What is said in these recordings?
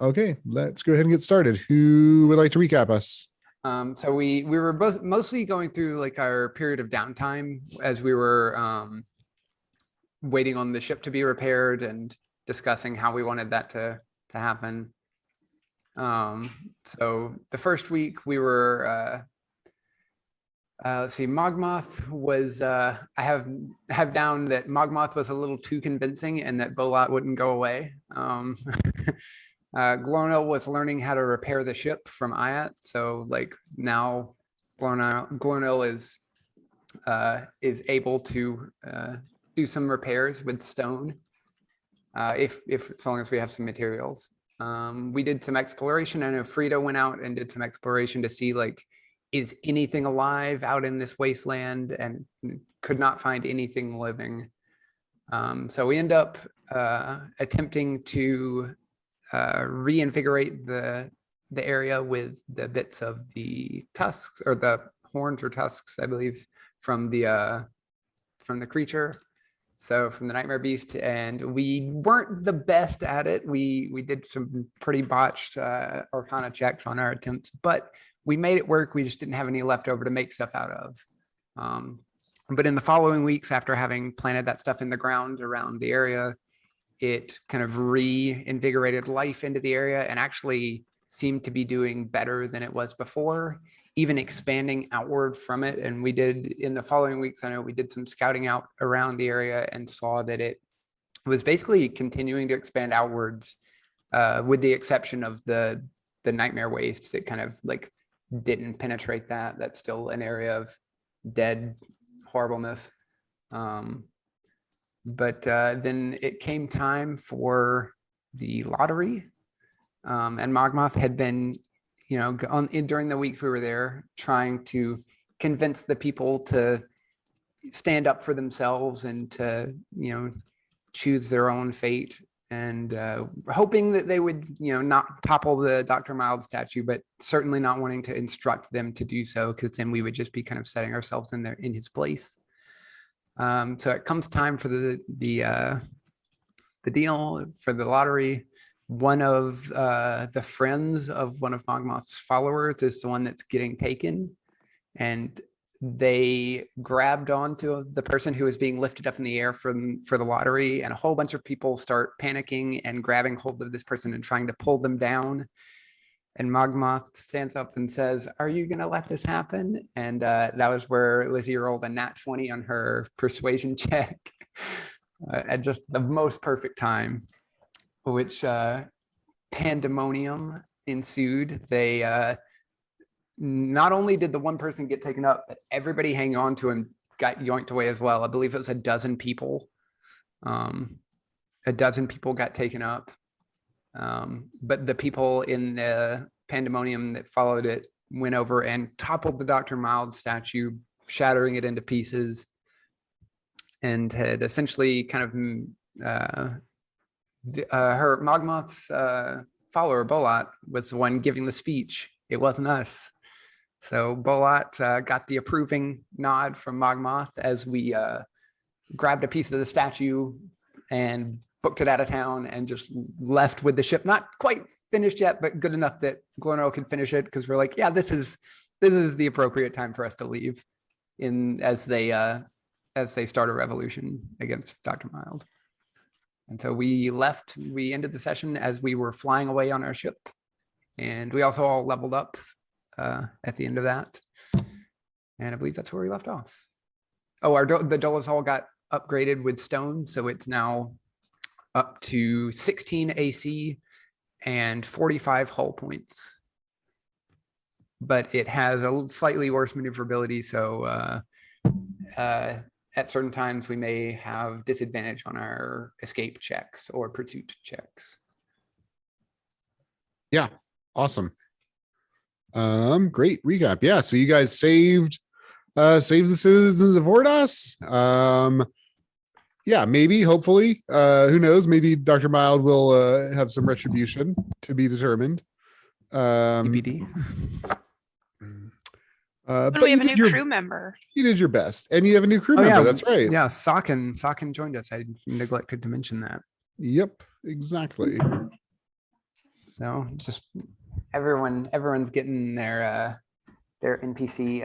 Okay, let's go ahead and get started. Who would like to recap us? So we were both mostly going through like our period of downtime as we were waiting on the ship to be repaired and discussing how we wanted that to happen. So the first week we were let's see, Mogmoth was I have down that Mogmoth was a little too convincing and that Bolat wouldn't go away. Glornil was learning how to repair the ship from Ayat. So like now Glornil is able to do some repairs with stone if as long as we have some materials. We did some exploration. I know Frida went out and did some exploration to see like, is anything alive out in this wasteland, and could not find anything living. So we end up attempting to reinvigorate the area with the bits of the tusks or the horns or tusks, I believe, from the creature. So from the nightmare beast, and we weren't the best at it. We did some pretty botched Arcana checks on our attempts, but we made it work. We just didn't have any left over to make stuff out of. But in the following weeks, after having planted that stuff in the ground around the area, it kind of reinvigorated life into the area and actually seemed to be doing better than it was before, even expanding outward from it. And we did in the following weeks, I know we did some scouting out around the area and saw that it was basically continuing to expand outwards, with the exception of the nightmare wastes. It kind of like didn't penetrate that. That's still an area of dead horribleness. But then it came time for the lottery, and Mogmoth had been, during the weeks we were there, trying to convince the people to stand up for themselves and to, choose their own fate, and hoping that they would, not topple the Dr. Mild statue, but certainly not wanting to instruct them to do so, because then we would just be kind of setting ourselves in his place. So it comes time for the deal for the lottery. One of the friends of one of Mogmoth's followers is the one that's getting taken, and they grabbed onto the person who is being lifted up in the air for the lottery, and a whole bunch of people start panicking and grabbing hold of this person and trying to pull them down. And Mogmoth stands up and says, "Are you going to let this happen?" And that was where Lizzie rolled a nat 20 on her persuasion check at just the most perfect time, which pandemonium ensued. They not only did the one person get taken up, but everybody hanging on to him got yoinked away as well. I believe it was a dozen people. A dozen people got taken up. But the people in the pandemonium that followed it went over and toppled the Dr. Mild statue, shattering it into pieces, and had essentially kind of her Mogmoth's follower Bolat was the one giving the speech. It wasn't us. So Bolat got the approving nod from Mogmoth as we grabbed a piece of the statue and booked it out of town and just left with the ship. Not quite finished yet, but good enough that Glornil could finish it, because we're like, yeah, this is the appropriate time for us to leave as they start a revolution against Dr. Mild. And so we left. We ended the session as we were flying away on our ship, and we also all leveled up at the end of that. And I believe that's where we left off. Oh, the Dolas all got upgraded with stone, so it's now up to 16 AC and 45 hull points. But it has a slightly worse maneuverability, so at certain times we may have disadvantage on our escape checks or pursuit checks. Yeah, awesome. Great recap. Yeah, so you guys saved the citizens of Ordos. Yeah, maybe, hopefully, who knows, maybe Dr. Mild will have some retribution to be determined. TBD. But we have a new crew member. You did your best, and you have a new crew member. Yeah, that's right. Yeah, Sakin joined us. I neglected to mention that. Yep, exactly. So just everyone's getting their NPC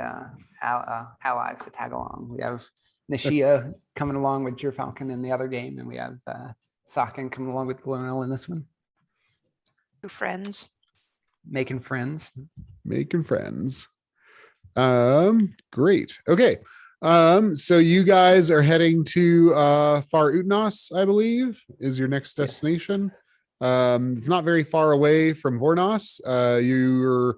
allies to tag along. We have Nishia coming along with Falcon in the other game, and we have Sakin coming along with Glonel in this one. New friends. Making friends. Great. Okay. So you guys are heading to Far Utnos, I believe, is your next destination. It's not very far away from Vornos. You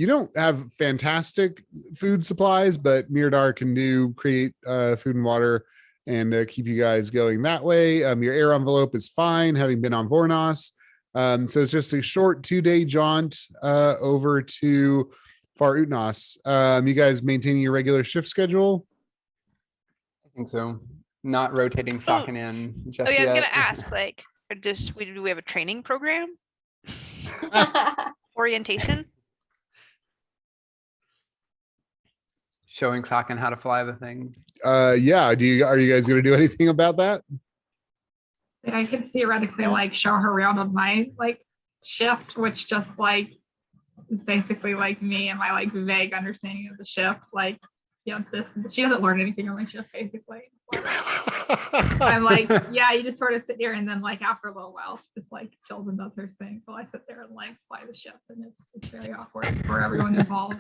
don't have fantastic food supplies, but Miradar can create food and water and keep you guys going that way. Your air envelope is fine, having been on Vornos. So it's just a short 2-day jaunt over to Far Utnos. You guys maintaining your regular shift schedule? I think so. Not rotating Sakin in. Just Oh yeah, I was yet. gonna ask, like, do we have a training program? Orientation? Showing Sakin how to fly the thing. Yeah. Are you guys gonna do anything about that? I could theoretically like show her around on my like shift, which just like is basically like me and my like vague understanding of the shift. Like, yeah, she doesn't learn anything on my shift basically. I'm like, yeah, you just sort of sit there, and then like after a little while, she just like chills and does her thing. So I sit there and like fly the ship, and it's very awkward for everyone involved,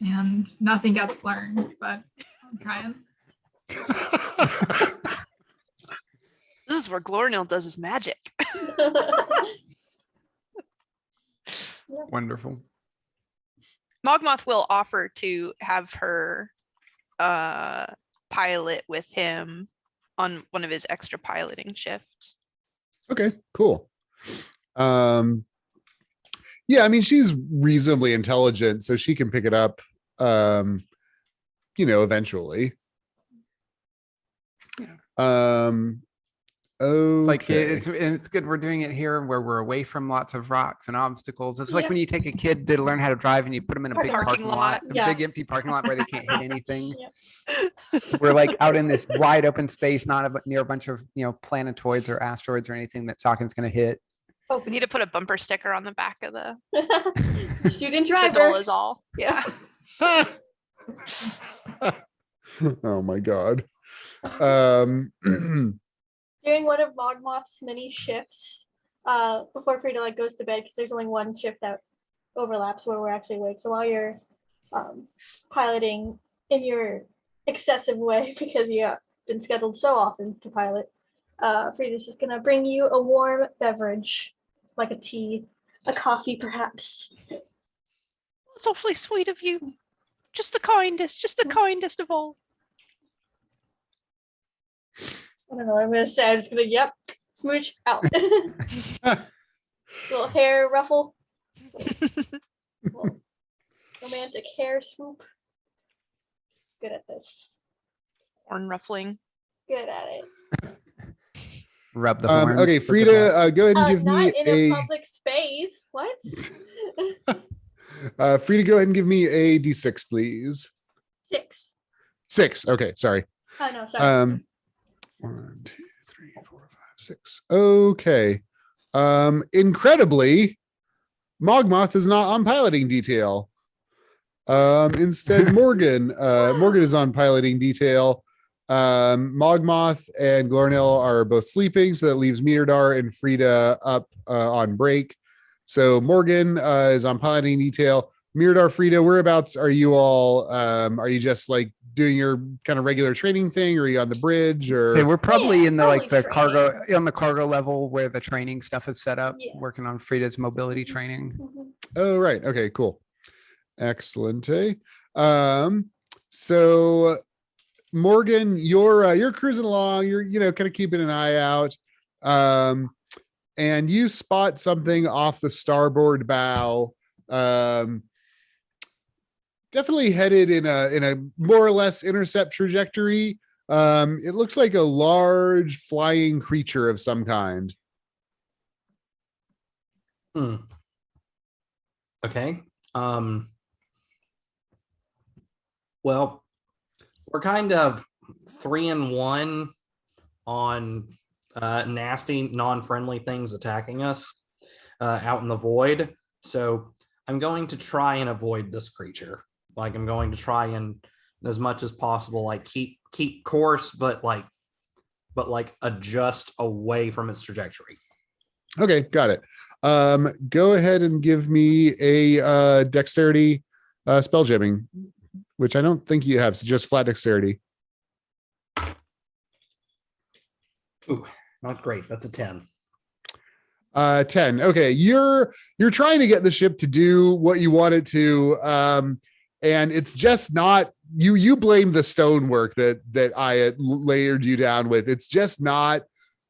and nothing gets learned. But I'm trying. This is where Glornil does his magic. Wonderful. Mogmoth will offer to have her pilot with him on one of his extra piloting shifts. Okay, cool. Yeah, I mean, she's reasonably intelligent, so she can pick it up, eventually. It's like Okay. it's good we're doing it here where we're away from lots of rocks and obstacles. It's like when you take a kid to learn how to drive and you put them in a big Parking parking lot, lot. a big empty parking lot where they can't hit anything. Yep. We're like out in this wide open space, not near a bunch of planetoids or asteroids or anything that Sakin's gonna hit. Oh, We need to put a bumper sticker on the back of the student the driver. dole is all. Yeah. Oh my god. During one of Mogmoth's many shifts, before Frida like goes to bed, because there's only one shift that overlaps where we're actually awake. So while you're piloting in your excessive way, because you have been scheduled so often to pilot, Frida's just gonna bring you a warm beverage, like a tea, a coffee, perhaps. It's awfully sweet of you. Just the kindest of all. I don't know what I'm gonna say. I'm just gonna, yep, smooch out. Little hair ruffle. Little romantic hair swoop. Good at this. Horn ruffling. Good at it. Rub the horns. Okay, look at Frida, that. go ahead and give Not me in a public space. What? Frida, go ahead and give me a D6, please. 6. 6. Okay, sorry. Oh no, sorry. 1, 2, 3, 4, 5, 6. Okay. Incredibly, Mogmoth is not on piloting detail. Instead, Morgan is on piloting detail. Mogmoth and Glornil are both sleeping, so that leaves Miradar and Frida up on break. So Morgan is on piloting detail. Miradar, Frida, whereabouts are you all? Are you just like doing your kind of regular training thing, or are you on the bridge? Or So we're probably Yeah, in the probably cargo on the cargo level where the training stuff is set up, Yeah. working on Frida's mobility training. Mhm. oh right, okay, cool, excellent. So Morgan, you're cruising along. You're kind of keeping an eye out, and you spot something off the starboard bow. Definitely headed in a more or less intercept trajectory. It looks like a large flying creature of some kind. Okay. Well, we're kind of 3-1 on nasty, non-friendly things attacking us. out in the void. So I'm going to try and avoid this creature. Like I'm going to try and, as much as possible, like keep course, but adjust away from its trajectory. Okay, got it. Go ahead and give me a dexterity spell jamming, which I don't think you have, so just flat dexterity. Ooh, not great. That's a 10. 10. Okay, you're trying to get the ship to do what you want it to, and it's just not. You blame the stonework that I had layered you down with. It's just not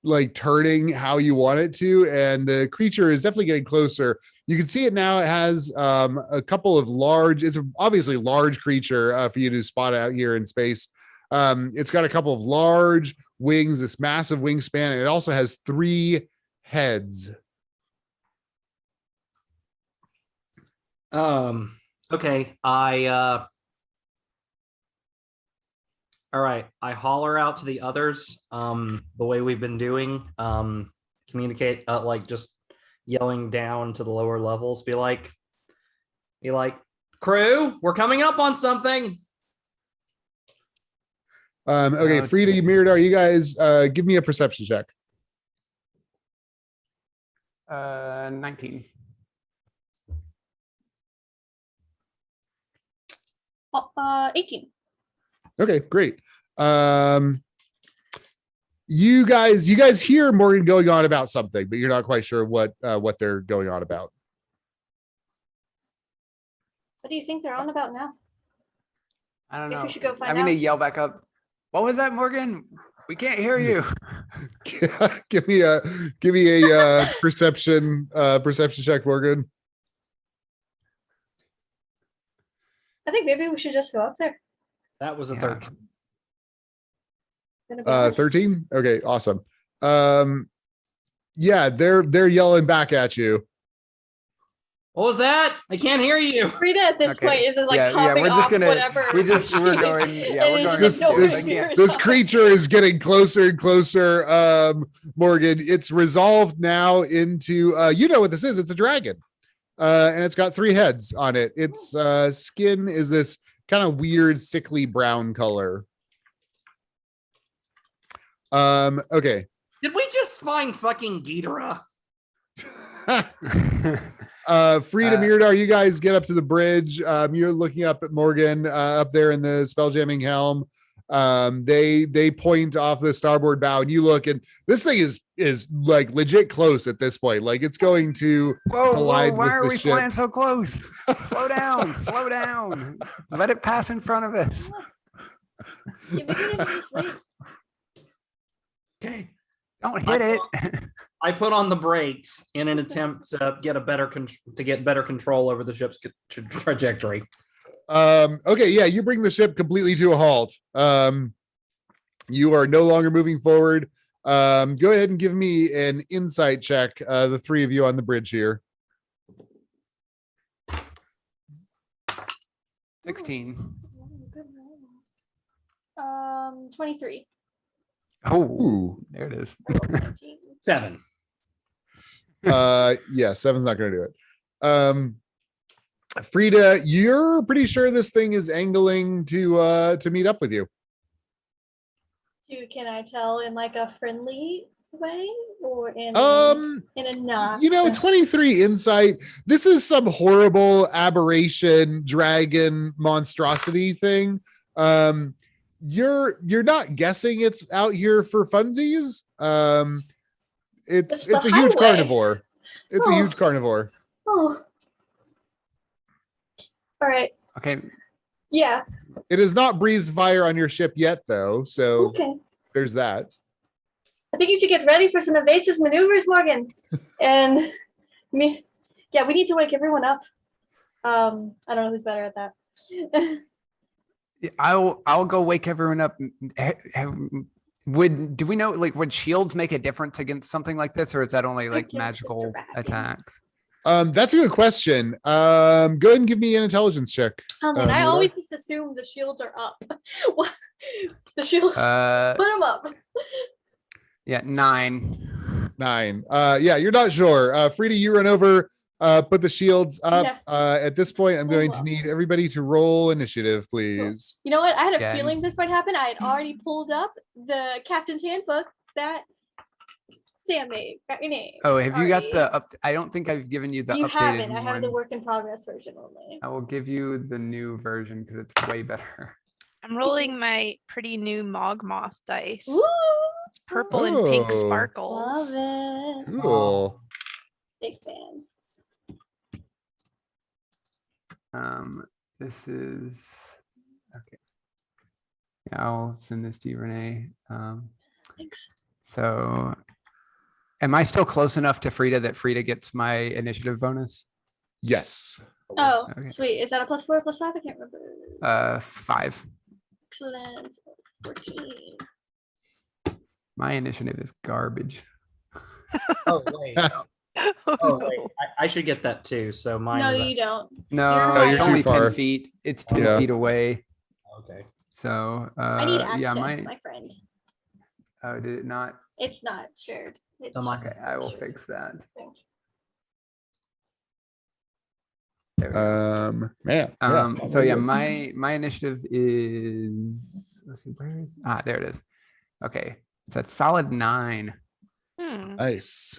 like turning how you want it to, and the creature is definitely getting closer. You can see it now. It has a couple of large. It's obviously a large creature for you to spot out here in space. It's got a couple of large wings, this massive wingspan, and it also has 3 heads. Okay. All right. I holler out to the others, the way we've been doing, communicate, like just yelling down to the lower levels, be like, crew, we're coming up on something. Okay, Frida, Mirador, you guys give me a perception check. 19. Oh, 18. Okay, great. You guys hear Morgan going on about something, but you're not quite sure what they're going on about. What do you think they're on about now? I don't Guess know. we should go find I'm gonna out. yell back up. What was that, Morgan? We can't hear you. give me a perception check, Morgan. I think maybe we should just go up there. That was a Yeah. 13. Gonna be honest. 13. Okay, awesome. Yeah, they're yelling back at you. What was that? I can't hear you. Frida at this Okay. point is like Yeah, hopping we're just off gonna- whatever. we're going. Yeah, we're going. This- upstairs. this- This creature is getting closer and closer. Morgan, it's resolved now into you know what this is. It's a dragon. And it's got 3 heads on it. Its skin is this kind of weird, sickly brown color. Okay. Did we just find fucking Ghidorah? Frida, Mirador, you guys get up to the bridge. You're looking up at Morgan up there in the spelljamming helm. They point off the starboard bow, and you look, and this thing is like legit close at this point. Like it's going to Whoa, collide why with are the we ship. flying so close? Slow down, slow down. Let it pass in front of us. Yeah, maybe we just wait. Okay. Don't hit it. I put on the brakes in an attempt to get better control over the ship's trajectory. Okay, yeah, you bring the ship completely to a halt. You are no longer moving forward. Go ahead and give me an insight check, the 3 of you on the bridge here. 16. 23. Oh, Ooh. there it is. 7. Yeah, 7's not gonna do it. Frida, you're pretty sure this thing is angling to meet up with you. Can I tell in like a friendly way or in a not? 23 insight. This is some horrible aberration dragon monstrosity thing. You're not guessing it's out here for funsies. It's the a huge highway. carnivore. It's a Oh. huge carnivore. Oh. All right. Okay. Yeah. It has not breathed fire on your ship yet, though. So Okay. there's that. I think you should get ready for some evasive maneuvers, Morgan. And we need to wake everyone up. I don't know who's better at that. I'll go wake everyone up. Do we know, like, would shields make a difference against something like this, or is that only like guess it's magical dragon. attacks? That's a good question. Go ahead and give me an intelligence check. Oh man, I Mirador? always just assume the shields are up. What? The shields, put them up. Yeah, 9. 9. Yeah, you're not sure. Frida, you run over, put the shields up. Yeah. At this point, I'm Oh, going to well. need everybody to roll initiative, please. You know what? I had a Yeah, feeling this might happen. I had already pulled up the captain's handbook that Sam made. Got your name. Oh, have you got already. the up? I don't think I've given you the You updated haven't. I have the one. work in progress version only. I will give you the new version because it's way better. I'm rolling my pretty new Mogmoth dice. Woo! It's purple and pink Oh. Love sparkles. it. Cool. Big fan. This is okay. Yeah, I'll send this to you, Renee. Thanks. So am I still close enough to Frida that Frida gets my initiative bonus? Yes. Oh, Okay. sweet. Is that a +4 or +5? I can't remember. 5. Excellent. 14. My initiative is garbage. Oh wait. Oh wait. I should get that too. So mine No, is you don't. No, No, it's you're only too far. 10 feet. It's 10 Yeah. feet away. okay. So I need access, yeah, my friend. oh, did it not? It's not shared. It's So mine Okay, is I will shared. fix that. Thank you. There we go. Man. So yeah, my initiative is, let's see, where is, there it is. Okay, so that's solid 9. Hmm. Nice.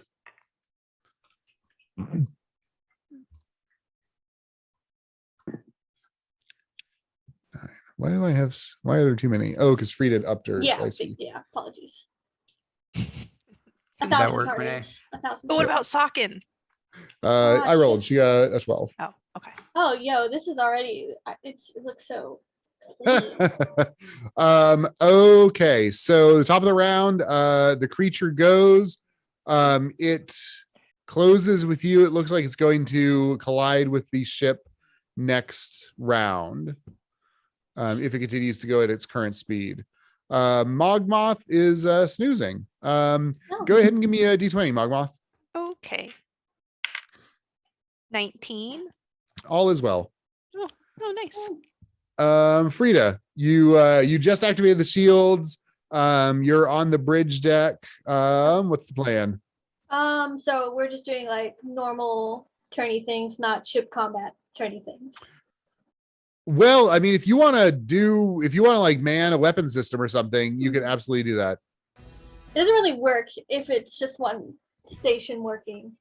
Why do I have? Why are there too many? Oh, because Frida upped hers. Yeah, I see. yeah. Apologies. Did that work, Renee? 1,000. But what about Socken? I rolled. She got a 12. Oh, okay. Oh, yo, this is already. It looks so. Okay, so the top of the round, the creature goes. It closes with you. It looks like it's going to collide with the ship next round. If it continues to go at its current speed. Mogmoth is snoozing. Oh. Go ahead and give me a d20, Mogmoth. Okay. 19. All is well. Oh, nice. Frida, you just activated the shields. You're on the bridge deck. What's the plan? So we're just doing like normal tourney things, not ship combat tourney things. Well, I mean, if you want to like man a weapon system or something, you can absolutely do that. It doesn't really work if it's just one station working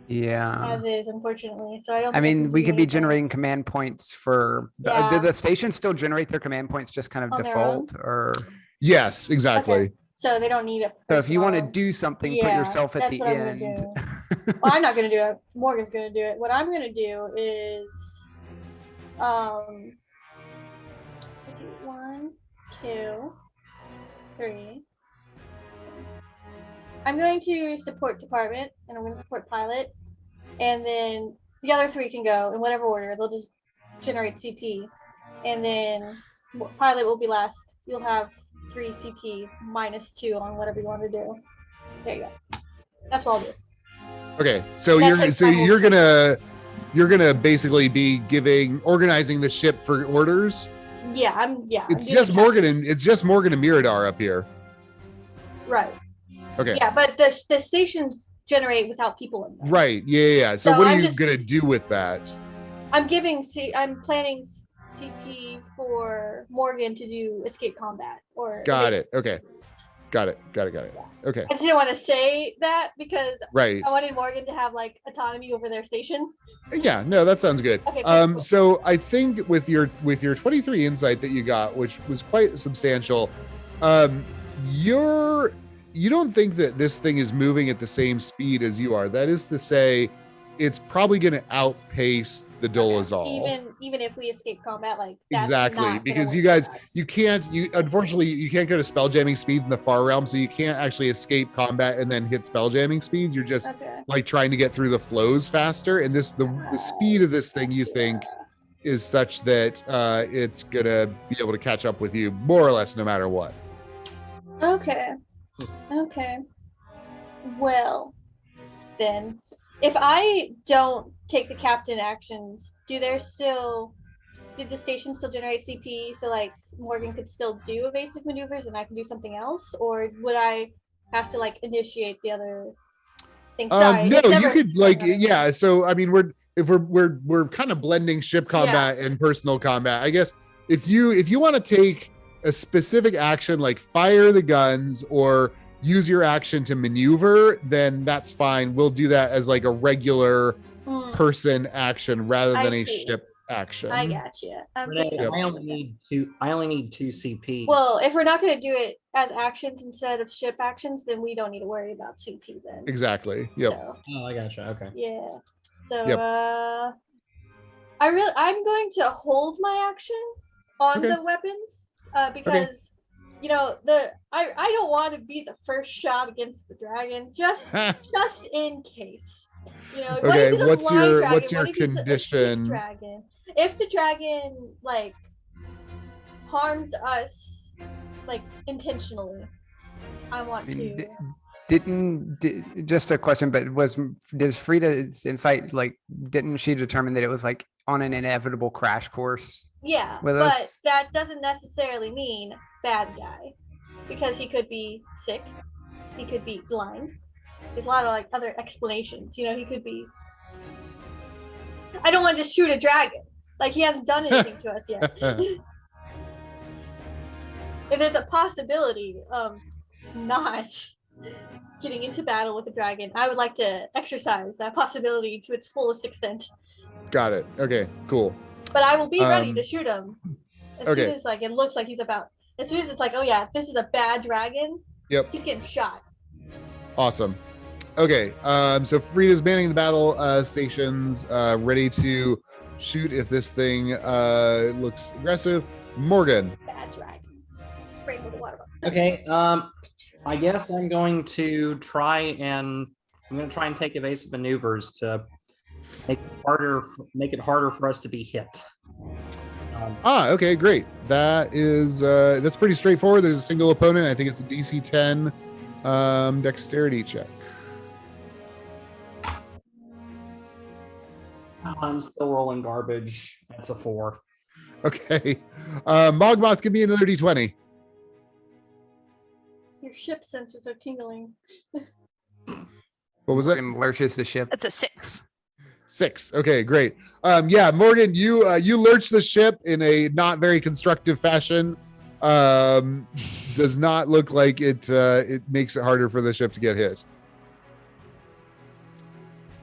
Yeah. as is, unfortunately. So I don't. I think mean, can we do could be anything. generating command points for, Yeah. did the station still generate their command points just kind of On their own? default or? Yes, exactly. So they don't need it. So if you want to do something, put Yeah, yourself at that's the what I'm gonna end. do. Well, I'm not gonna do it. Morgan's gonna do it. What I'm gonna do is, let's see, 1, 2, 3. I'm going to support department, and I'm going to support pilot, and then the other 3 can go in whatever order. They'll just generate CP, and then pilot will be last. You'll have 3 CP -2 on whatever you want to do. There you go. That's what I'll do. Okay, so That you're takes so my whole you're gonna basically be organizing the ship for orders. Yeah, I'm It's doing just capture. Morgan and Miradar up here. Right. Okay. Yeah, but the stations generate without people in them. Right. Yeah. So So what are I'm you just- gonna do with that? I'm planning CP for Morgan to do escape combat or. Got it. Okay. Got it. Okay. I just didn't want to say that because Right. I wanted Morgan to have like autonomy over their station. Yeah. No, that sounds good. Okay, cool. So I think with your 23 insight that you got, which was quite substantial, you don't think that this thing is moving at the same speed as you are. That is to say, it's probably going to outpace the Dolazal. Even if we escape combat, like that's Exactly, not gonna because work you for guys, us. unfortunately, you can't go to spelljamming speeds in the far realm, so you can't actually escape combat and then hit spelljamming speeds. You're just Okay. like trying to get through the flows faster, and the speed of this thing, you think, is such that it's gonna be able to catch up with you more or less no matter what. Okay. Okay. Well, then, if I don't take the captain actions, did the station still generate CP so like Morgan could still do evasive maneuvers and I can do something else? Or would I have to like initiate the other thing. Sorry. No, it's you never- could like never- yeah. So I mean, we're kind of blending ship combat and personal combat. I guess if you want to take a specific action like fire the guns or use your action to maneuver, then that's fine. We'll do that as like a regular Hmm, person action rather I than a see. ship action. I got you. Renee, I only need two. I only need 2 CP. Well, if we're not going to do it as actions instead of ship actions, then we don't need to worry about CP then. Exactly. Yep. So, oh, I gotcha. Okay. yeah. So Yep. I'm going to hold my action on Okay. the weapons because you know I don't want to be the first shot against the dragon just in case. You know, what Okay, if it's a what's blind your- dragon? what's your What if it's a sheep condition? dragon? If the dragon like harms us like intentionally, I want to. Just a question, but does Frida's insight, like, didn't she determine that it was like on an inevitable crash course? Yeah, with but us? that doesn't necessarily mean bad guy, because he could be sick, he could be blind. There's a lot of like other explanations. You know, he could be. I don't want to just shoot a dragon. Like he hasn't done anything to us yet. If there's a possibility of not getting into battle with a dragon, I would like to exercise that possibility to its fullest extent. Got it. Okay. Cool. But I will be ready Um, to shoot him as okay. soon as like it looks like he's about. As soon as it's like, oh yeah, this is a bad dragon. Yep. He's getting shot. Awesome. Okay. So Frida's manning the battle stations, ready to shoot if this thing looks aggressive. Morgan. Bad dragon. Spray with the water bottle. Okay. I guess I'm going to try and take evasive maneuvers to make it harder for us to be hit. Okay, great. That is that's pretty straightforward. There's a single opponent. I think it's a DC 10 dexterity check. I'm still rolling garbage. That's a 4. Okay. Mogmoth, give me another D20. Your ship senses are tingling. What was it? Morgan lurches the ship. That's a 6. 6. Okay, great. Yeah, Morgan, you lurch the ship in a not very constructive fashion. Does not look like it makes it harder for the ship to get hit.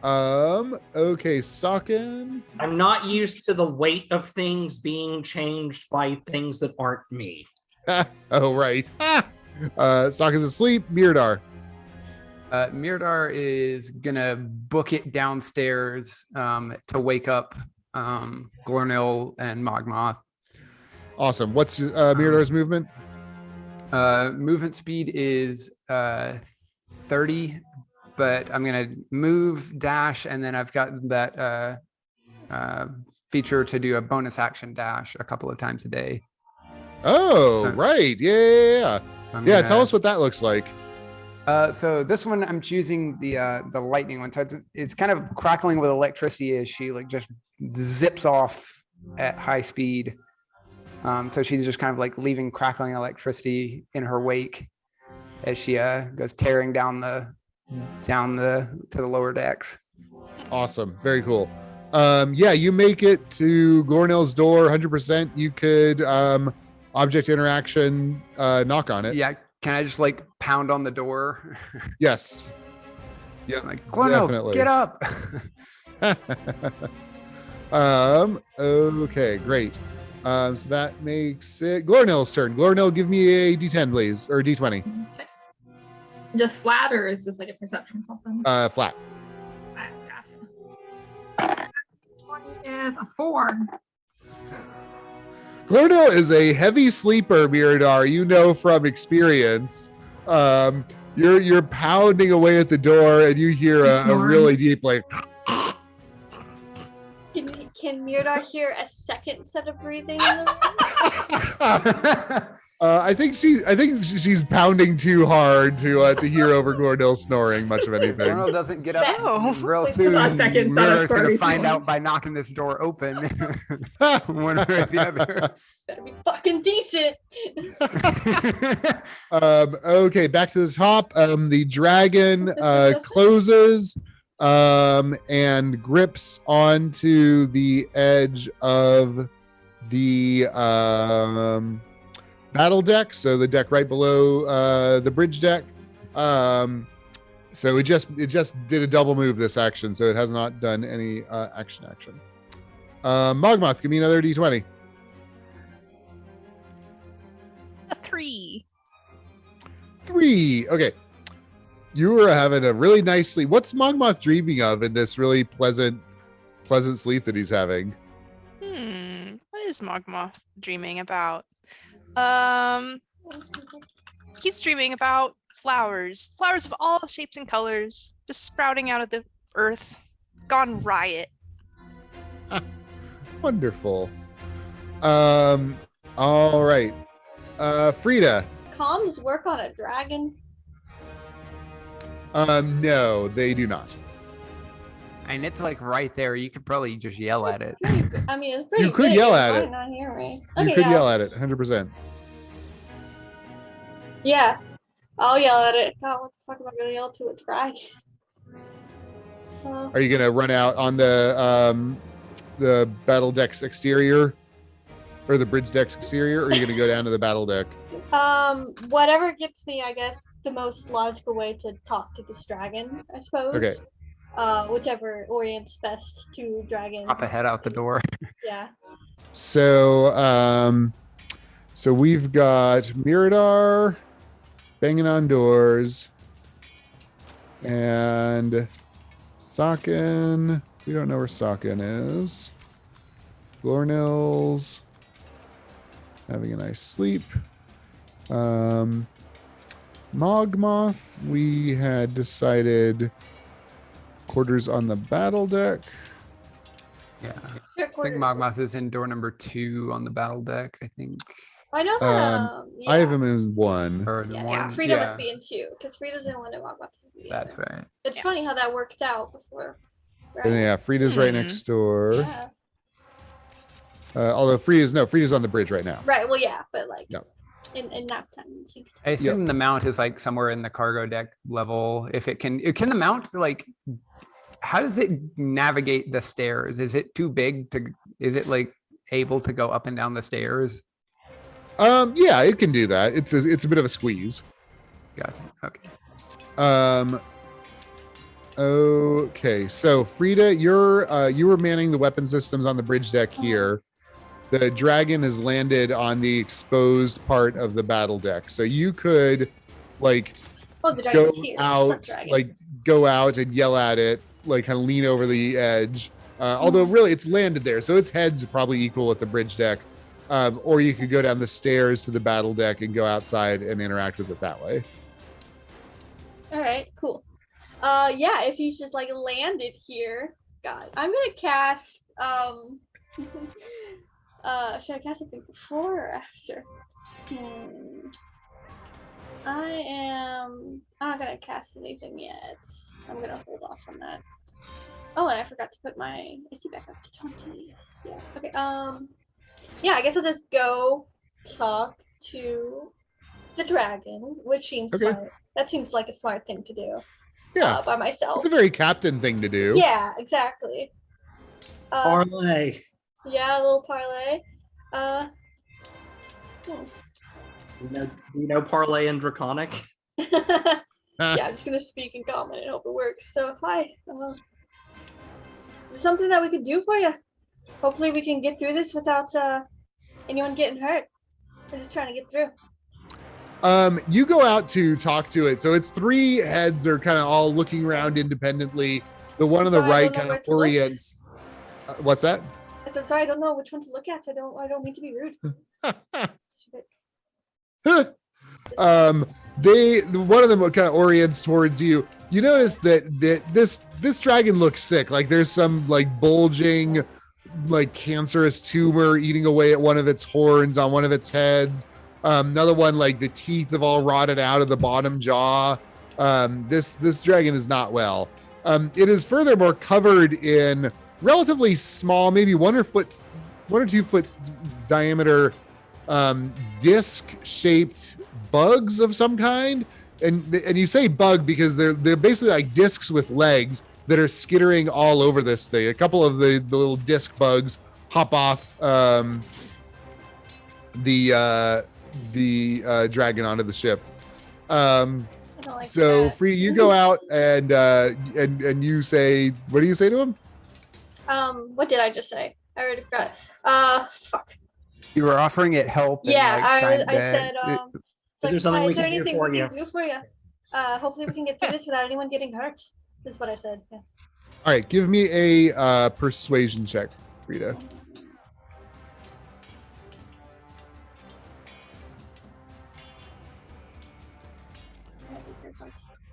Okay, Socken. I'm not used to the weight of things being changed by things that aren't me. Oh, right. Sokken's asleep. Miradar. Miradar is gonna book it downstairs to wake up Glornil and Mogmoth. Awesome. What's Miradar's movement? Movement speed is 30, but I'm gonna move, dash, and then I've got that feature to do a bonus action dash a couple of times a day. Oh, So- right. Yeah. So I'm Yeah, gonna- tell us what that looks like. So this one I'm choosing the lightning one. So it's kind of crackling with electricity as she like just zips off at high speed. So she's just kind of like leaving crackling electricity in her wake as she goes tearing down to the lower decks. Awesome. Very cool. Yeah, you make it to Glornil's door 100%. You could object interaction knock on it. Yeah, can I just like pound on the door? Yes. Yeah, Like Glornil, definitely. get up. Okay, great. So that makes it Glornil's turn. Glornil, give me a D10, please, or D20. Okay. Just flat, or is this like a perception something? Flat. Gotcha. 20 is a 4. Glornil is a heavy sleeper, Miradar. You know from experience. You're pounding away at the door, and you hear a Snoring. really deep like. Can Miradar hear a second set of breathing in the room? I think she's pounding too hard to hear over Gordil snoring much of anything. Colonel doesn't get up No. real Wait, soon. hold on a second, son of Murder's gonna Stormy find out Swans. by knocking this door open. One way or the other. Better be fucking decent. Okay, back to the top. The dragon closes and grips onto the edge of the battle deck, so the deck right below the bridge deck. So it just did a double move this action, so it has not done any action. Mogmoth, give me another d20. A 3. 3. Okay. You were having a really nice sleep. What's Mogmoth dreaming of in this really pleasant sleep that he's having? What is Mogmoth dreaming about? He's dreaming about flowers of all shapes and colors, just sprouting out of the earth, gone riot. Wonderful. All right. Frida. Comms work on a dragon. No, they do not. And it's like right there. You could probably just yell at it. I mean, it's pretty. You could big, yell it at might it. Not hear me. You Okay, could yeah. yell at it 100%. Yeah, I'll yell at it. God, what the fuck am I gonna yell to a dragon? Are you gonna run out on the battle deck's exterior or the bridge deck's exterior, or are you gonna go down to the battle deck? Whatever gets me, I guess, the most logical way to talk to this dragon, I suppose. Okay. Whichever orients best to dragon. Pop a head out the door. Yeah. So we've got Mirador banging on doors and Socken. We don't know where Socken is. Glornils having a nice sleep. Mogmoth, we had decided quarters on the battle deck. Yeah. Sure, I think quarters. Mogmoth is in door number 2 on the battle deck, I think. I know that. I have yeah. him in 1. Or in Yeah, one. Frida Yeah, must be in 2 because Frida's in 1 and Mogmoth is in the that's other. right. It's Yeah. funny how that worked out before. Right? And yeah, Frida's right next door. Yeah. Although Frida's on the bridge right now. Right. Well, yeah, but like Yep. in nap time. it seems- I assume the mount is like somewhere in the cargo deck level. If it can the mount like, how does it navigate the stairs? Is it too big is it like able to go up and down the stairs? Yeah, it can do that. It's a bit of a squeeze. Gotcha. Okay. Okay, so Frida, you were manning the weapon systems on the bridge deck here. The dragon has landed on the exposed part of the battle deck, so you could like Oh, the go dragon's here. out, Dragon. like go out and yell at it, like kind of lean over the edge. Although really, it's landed there, so its head's probably equal with the bridge deck. Or you could go down the stairs to the battle deck and go outside and interact with it that way. All right, cool. Yeah, if he's just like landed here, God, I'm gonna cast. Should I cast something before or after? I'm not gonna cast anything yet. I'm gonna hold off on that. Oh, and I forgot to put my AC back up to 20. Yeah. Okay. Yeah, I guess I'll just go talk to the dragon, which seems Okay. smart. That seems like a smart thing to do. Yeah, By myself. it's a very captain thing to do. Yeah, exactly. Parlay. Yeah, a little parlay. Do you know parlay and draconic? Yeah, I'm just gonna speak in common and hope it works. So hi, is there something that we could do for you? Hopefully we can get through this without anyone getting hurt. We're just trying to get through. You go out to talk to it. So its 3 heads are kind of all looking around independently. The one on the Sorry, I right don't know kind where of to look. orients. What's that? I said sorry, I don't know which one to look at. I don't mean to be rude. One of them kind of orients towards you. You notice that this dragon looks sick. Like there's some like bulging, like cancerous tumor eating away at one of its horns on one of its heads. Another one, like the teeth have all rotted out of the bottom jaw. This dragon is not well. It is furthermore covered in relatively small, maybe 1 or 2 foot diameter disc-shaped bugs of some kind. And you say bug because they're basically like discs with legs that are skittering all over this thing. A couple of the little disc bugs hop off the dragon onto the ship. I don't like So that. Free, you go out and you say, what do you say to him? What did I just say? I already forgot. Fuck. You were offering it help. and, Yeah, like, I trying said, to- Is there something we is there can do anything for we you? can do for you? Hopefully we can get through this without anyone getting hurt. Is what I said. Yeah. All right, give me a persuasion check, Frida.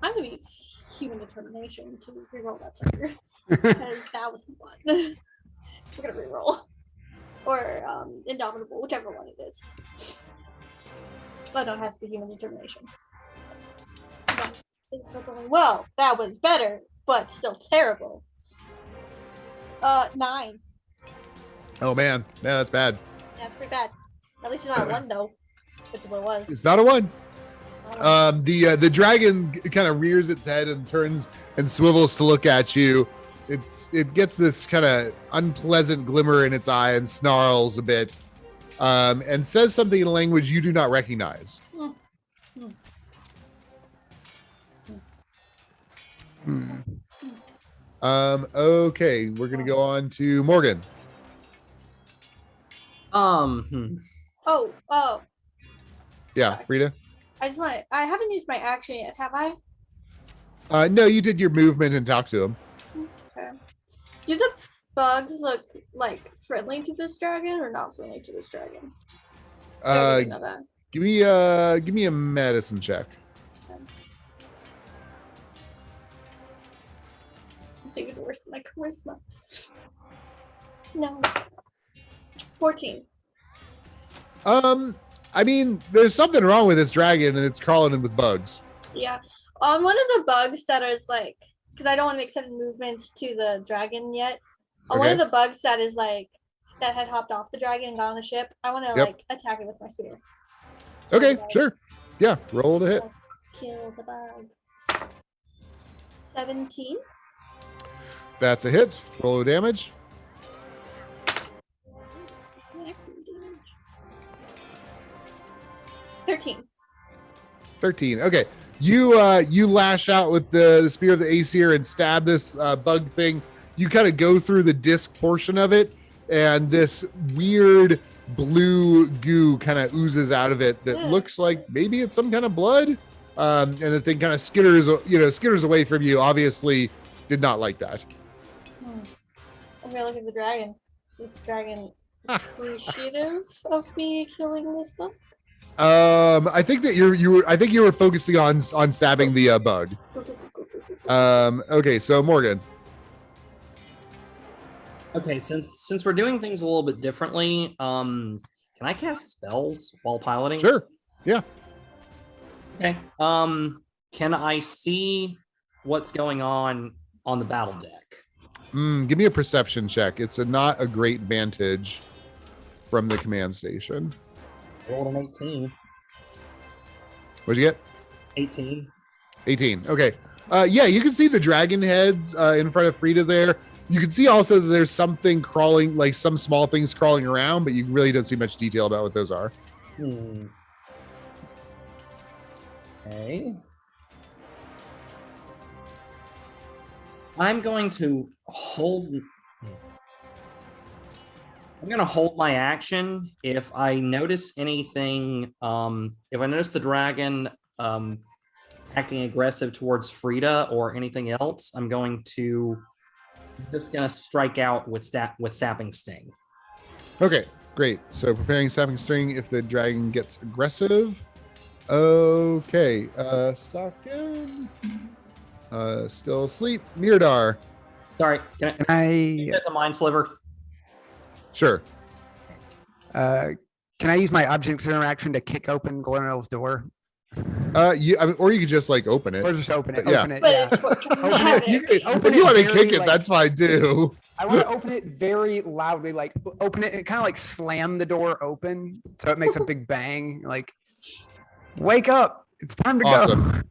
I'm gonna use human determination to reroll that sucker. Because that was fun. We're gonna reroll. Or indomitable, whichever one it is. But no, it has to be human determination. Well, that was better, but still terrible. 9. Oh man, yeah, that's bad. That's pretty bad. At least it's not a 1 though, which is what it was. It's not a 1. Oh, The dragon kind of rears its head and turns and swivels to look at you. It gets this kind of unpleasant glimmer in its eye and snarls a bit, and says something in a language you do not recognize. Hmm. Okay, we're gonna go on to Morgan. Oh, Yeah, Frida. I just want to. I haven't used my action yet, have I? No, you did your movement and talked to him. Okay. Do the bugs look like friendly to this dragon or not friendly to this dragon? I don't really know that. Give me a medicine check. It's even worse than my charisma. No. 14. I mean, there's something wrong with this dragon, and it's crawling in with bugs. Yeah. On one of the bugs that is like, because I don't want to make sudden movements to the dragon yet. On one of Okay. the bugs that is like, that had hopped off the dragon and got on the ship, I want to Yep. like attack it with my spear. Okay, sure. Yeah, roll to hit. Kill the bug. 17. That's a hit. Roll damage. Maximum damage. 13. 13. Okay. You lash out with the spear of the Aesir and stab this bug thing. You kind of go through the disc portion of it, and this weird blue goo kind of oozes out of it that Yeah. looks like maybe it's some kind of blood. And the thing kind of skitters away from you. Obviously, did not like that. I'm gonna look at the dragon. Is this dragon appreciative of me killing this bug? I think that you were focusing on stabbing the bug. Okay, so Morgan. Okay, since we're doing things a little bit differently, can I cast spells while piloting? Sure. Okay. Can I see what's going on the battle deck? Give me a perception check. It's not a great vantage from the command station. Rolled an 18. What'd you get? 18. 18. Okay. Yeah, you can see the dragon heads in front of Frida there. You can see also that there's something crawling, like some small things crawling around, but you really don't see much detail about what those are. Okay. I'm going to hold my action. If I notice anything, if I notice the dragon acting aggressive towards Frida or anything else, I'm just gonna strike out with sapping sting. Okay, great. So preparing sapping string if the dragon gets aggressive. Okay, Sakin. Still asleep. Mirdar. Sorry, can Can I that's a mind sliver. Sure. Can I use my object interaction to kick open Glornell's door? Or you could just like open it. Or just open it? Yeah. Open it, But yeah. it's what Open have it, You it. can- Open if you it want to very, kick it, like- that's fine too. I want to open it very loudly, like open it and kind of like slam the door open so it makes a big bang. Like, wake up! It's time to go. Awesome.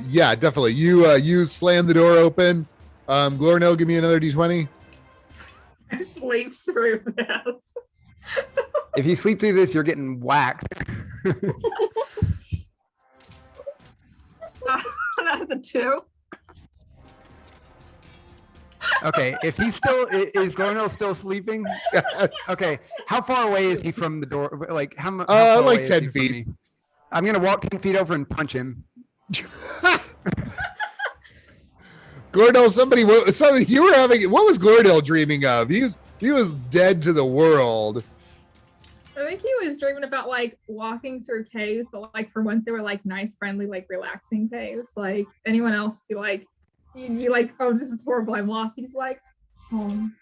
Yeah, definitely. You slam the door open. Glornell, give me another d20. I sleep through this. If you sleep through this, you're getting whacked. That's a 2. Okay, if he's still is Glornell still sleeping? Yes. Okay, how far away is he from the door? Like how far Like away is 10 he from feet. me? I'm gonna walk 10 feet over and punch him. Glornell, somebody, you were having. What was Glornell dreaming of? He was dead to the world. I think he was dreaming about like walking through caves, but like for once they were like nice, friendly, like relaxing caves. Like anyone else be like, you'd be like, oh, this is horrible, I'm lost. He's like, home.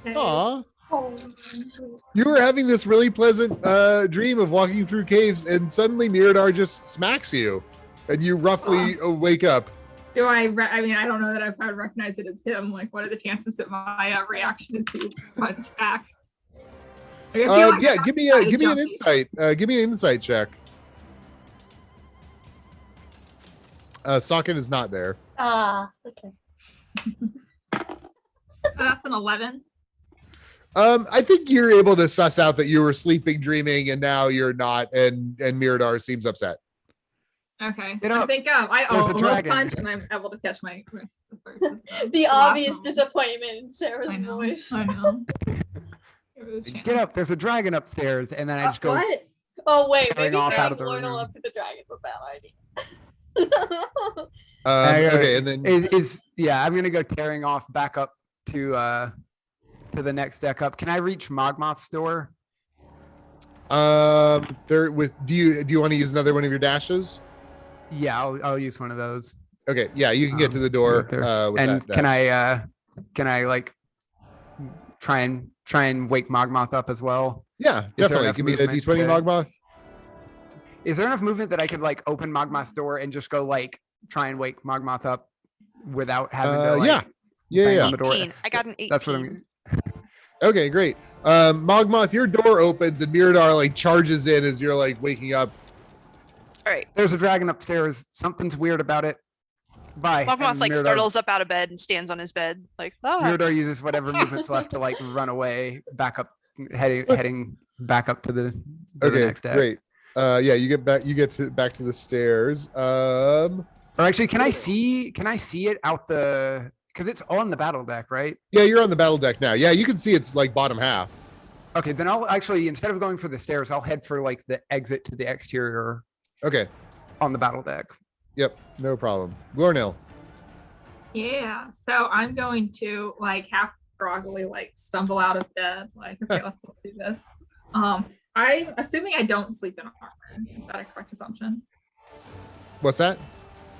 Cave. Aw. Oh, You were having this really pleasant dream of walking through caves, and suddenly Mirador just smacks you, and you roughly wake up. Do I mean, I don't know that I would recognize it as him. Like, what are the chances that my reaction is to punch back? Like, I feel like Yeah, I'm give me kinda an jumpy. insight. Give me an insight check. Socket is not there. okay. That's an 11. I think you're able to suss out that you were sleeping, dreaming, and now you're not, and Mirador seems upset. Okay. You know, I think I there's a almost dragon. punched and I'm able to catch my wrist. The last obvious moment. disappointment in Sarah's I know. voice. I know. Get up! There's a dragon upstairs, and then I just go. What? Oh wait, Carrying maybe off out carrying of the Lorna room. up to the dragon was a bad idea. Okay, and then Yeah, I'm gonna go tearing off back up to the next deck up. Can I reach Mogmoth's door? there with. Do you want to use another one of your dashes? Yeah, I'll use one of those. Okay, yeah, you can get to the door. Right there. With And that can I like try and wake Mogmoth up as well? Yeah, Is there definitely. enough Give me a movement d20, to- Mogmoth. Is there enough movement that I could like open Mogmoth's door and just go like try and wake Mogmoth up without having to like Yeah, bang yeah. on the door? 18. I got an 18. That's what I'm. Okay, great. Mogmoth, your door opens and Mirador like charges in as you're like waking up. All right. There's a dragon upstairs. Something's weird about it. Bye. Mogmoth And like Mirador- startles up out of bed and stands on his bed, like, ah. Mirador uses whatever movement's left to like run away, back up, heading back up to the Okay, next deck. great. Yeah, you get back to the stairs. Or actually, can I see it out the? Because it's on the battle deck, right? Yeah, you're on the battle deck now. Yeah, you can see it's like bottom half. Okay, then I'll actually instead of going for the stairs, I'll head for like the exit to the exterior Okay. on the battle deck. Yep, no problem. Glornell. Yeah. So I'm going to like half groggily like stumble out of bed. Like, okay, let's do this. I'm assuming I don't sleep in armor. Is that a correct assumption? What's that?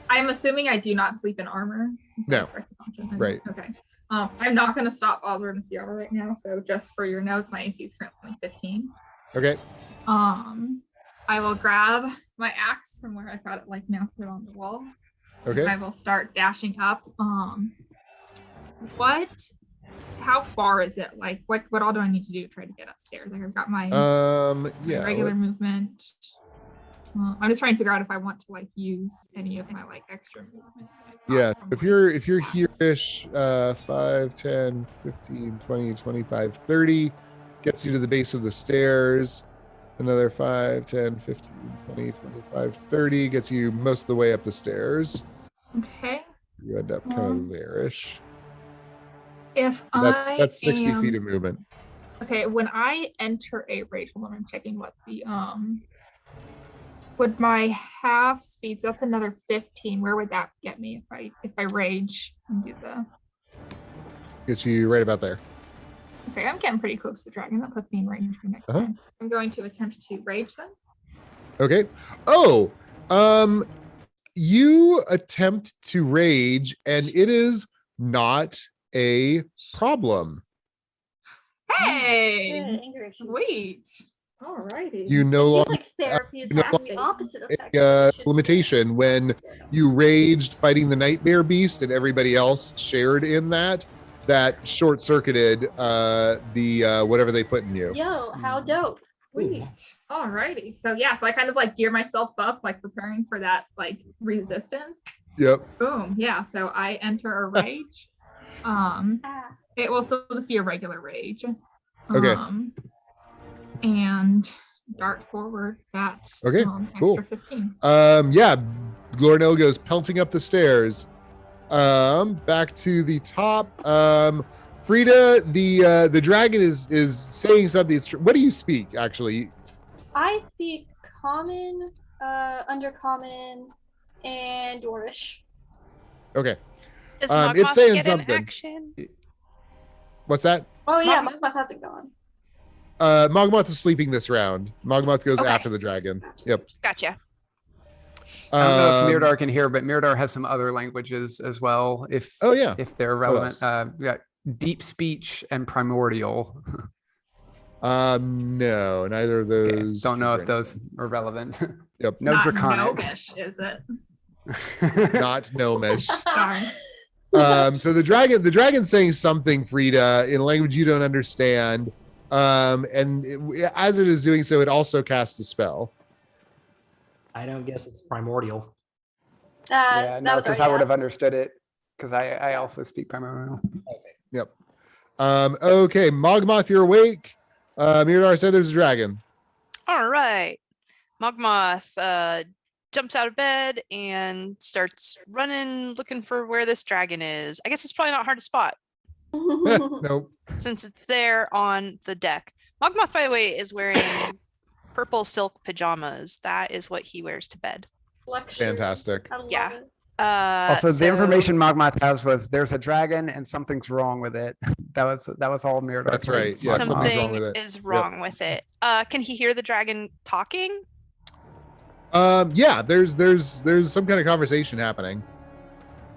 I'm assuming I do not sleep in armor. Is that No. a correct assumption? Right. Okay. I'm not going to stop Oswald and Ciara right now. So just for your notes, my AC is currently 15. Okay. I will grab my axe from where I got it like mounted on the wall. Okay. I will start dashing up. How far is it? Like what all do I need to do to try to get upstairs? Like I've got my Yeah. regular let's- movement. I'm just trying to figure out if I want to like use any of my like extra movement. that I got Yeah, from, if like, you're class. here-ish, 5, 10, 15, 20, 25, 30 gets you to the base of the stairs. Another 5, 10, 15, 20, 25, 30 gets you most of the way up the stairs. Okay. You end up kind of there-ish. If That's 60 am, feet of movement. Okay, when I enter a rage, hold on, I'm checking what the would my half speed, so that's another 15. Where would that get me if I rage and do the Gets you right about there. okay, I'm getting pretty close to the dragon. That puts me in range for next Uh-huh. time. I'm going to attempt to rage then. Okay. Oh, you attempt to rage and it is not a problem. Hey, Yeah, anger issues. sweet. Alrighty. You no Seems longer like therapy is you know, having the opposite effect. limitation when you raged fighting the nightmare beast and everybody else shared in that short circuited the whatever they put in you. Yo, how dope. Sweet. Alrighty. So yeah, so I kind of like gear myself up, like preparing for that like resistance. Yep. Boom. Yeah. So I enter a rage. Ah. It will still just be a regular rage. Okay. And dart forward that Okay, extra cool. 15. Yeah, Glornell goes pelting up the stairs. Back to the top. Frida, the dragon is saying something. What do you speak actually? I speak common, undercommon, and Dwarvish. Okay. Does It's Mogmoth saying get something. an action? What's that? Oh yeah, Magmoth hasn't gone. Mogmoth is sleeping this round. Mogmoth goes Okay. after the dragon. Yep. Gotcha. I don't know if Um, Miradar can hear, but Miradar has some other languages as well. If Oh, yeah. if they're relevant, else? we got deep speech and primordial. No, neither of Okay, those. don't know if trigger those are relevant. Yep. No Not draconic. Gnomish, is it? anything. Not gnomish. Darn. So the dragon's saying something, Frida, in a language you don't understand. As it is doing so, it also casts a spell. I don't guess it's primordial. Yeah, that no, was because already I would have asked. understood it because I also speak primordial. Yep. Okay, Mogmoth, you're awake. Miradar said there's a dragon. All right. Mogmoth jumps out of bed and starts running, looking for where this dragon is. I guess it's probably not hard to spot Nope. since it's there on the deck. Mogmoth, by the way, is wearing purple silk pajamas. That is what he wears to bed. Luxury. Fantastic. I love Yeah. it. Also, the So- information Mogmoth has was there's a dragon and something's wrong with it. That was all Miradar. That's told right, yeah, Mogmoth. something's wrong something with it. is Yep. wrong with it. Can he hear the dragon talking? Yeah, there's some kind of conversation happening.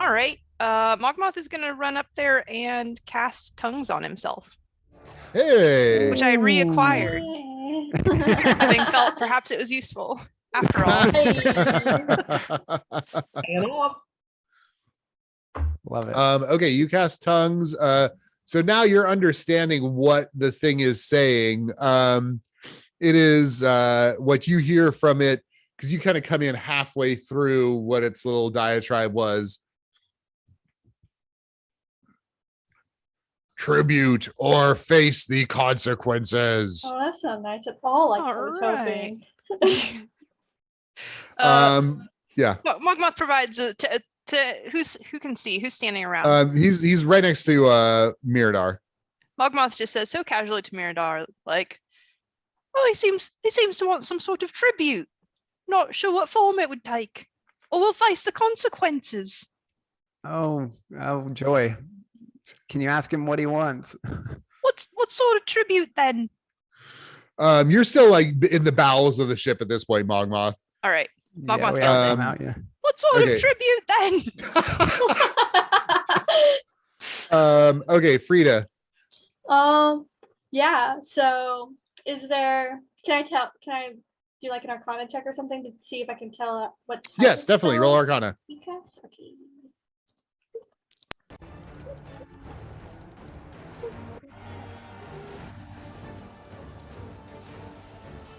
All right. Mogmoth is gonna run up there and cast tongues on himself, Hey. which I reacquired, having felt perhaps it was useful after all. Hanging off. Love it. Okay, you cast tongues. So now you're understanding what the thing is saying. It is what you hear from it because you kind of come in halfway through what its little diatribe was. Tribute or face the consequences. Oh, that sounds nice. That's all I was Alright. hoping. Yeah. Mogmoth provides to who can see who's standing around. He's right next to Miradar. Mogmoth just says so casually to Miradar, like, "Oh, he seems to want some sort of tribute. Not sure what form it would take, or will face the consequences." Oh, Joy. Can you ask him what he wants? What sort of tribute then? You're still like in the bowels of the ship at this point, Mogmoth. All right. Yeah, Mogmoth we tells asked him. him out, yeah. What sort Okay. of tribute then? Okay, Frida. Yeah. So, can I do like an Arcana check or something to see if I can tell what? type Yes, of definitely. Roll spell Arcana. he casts? Okay.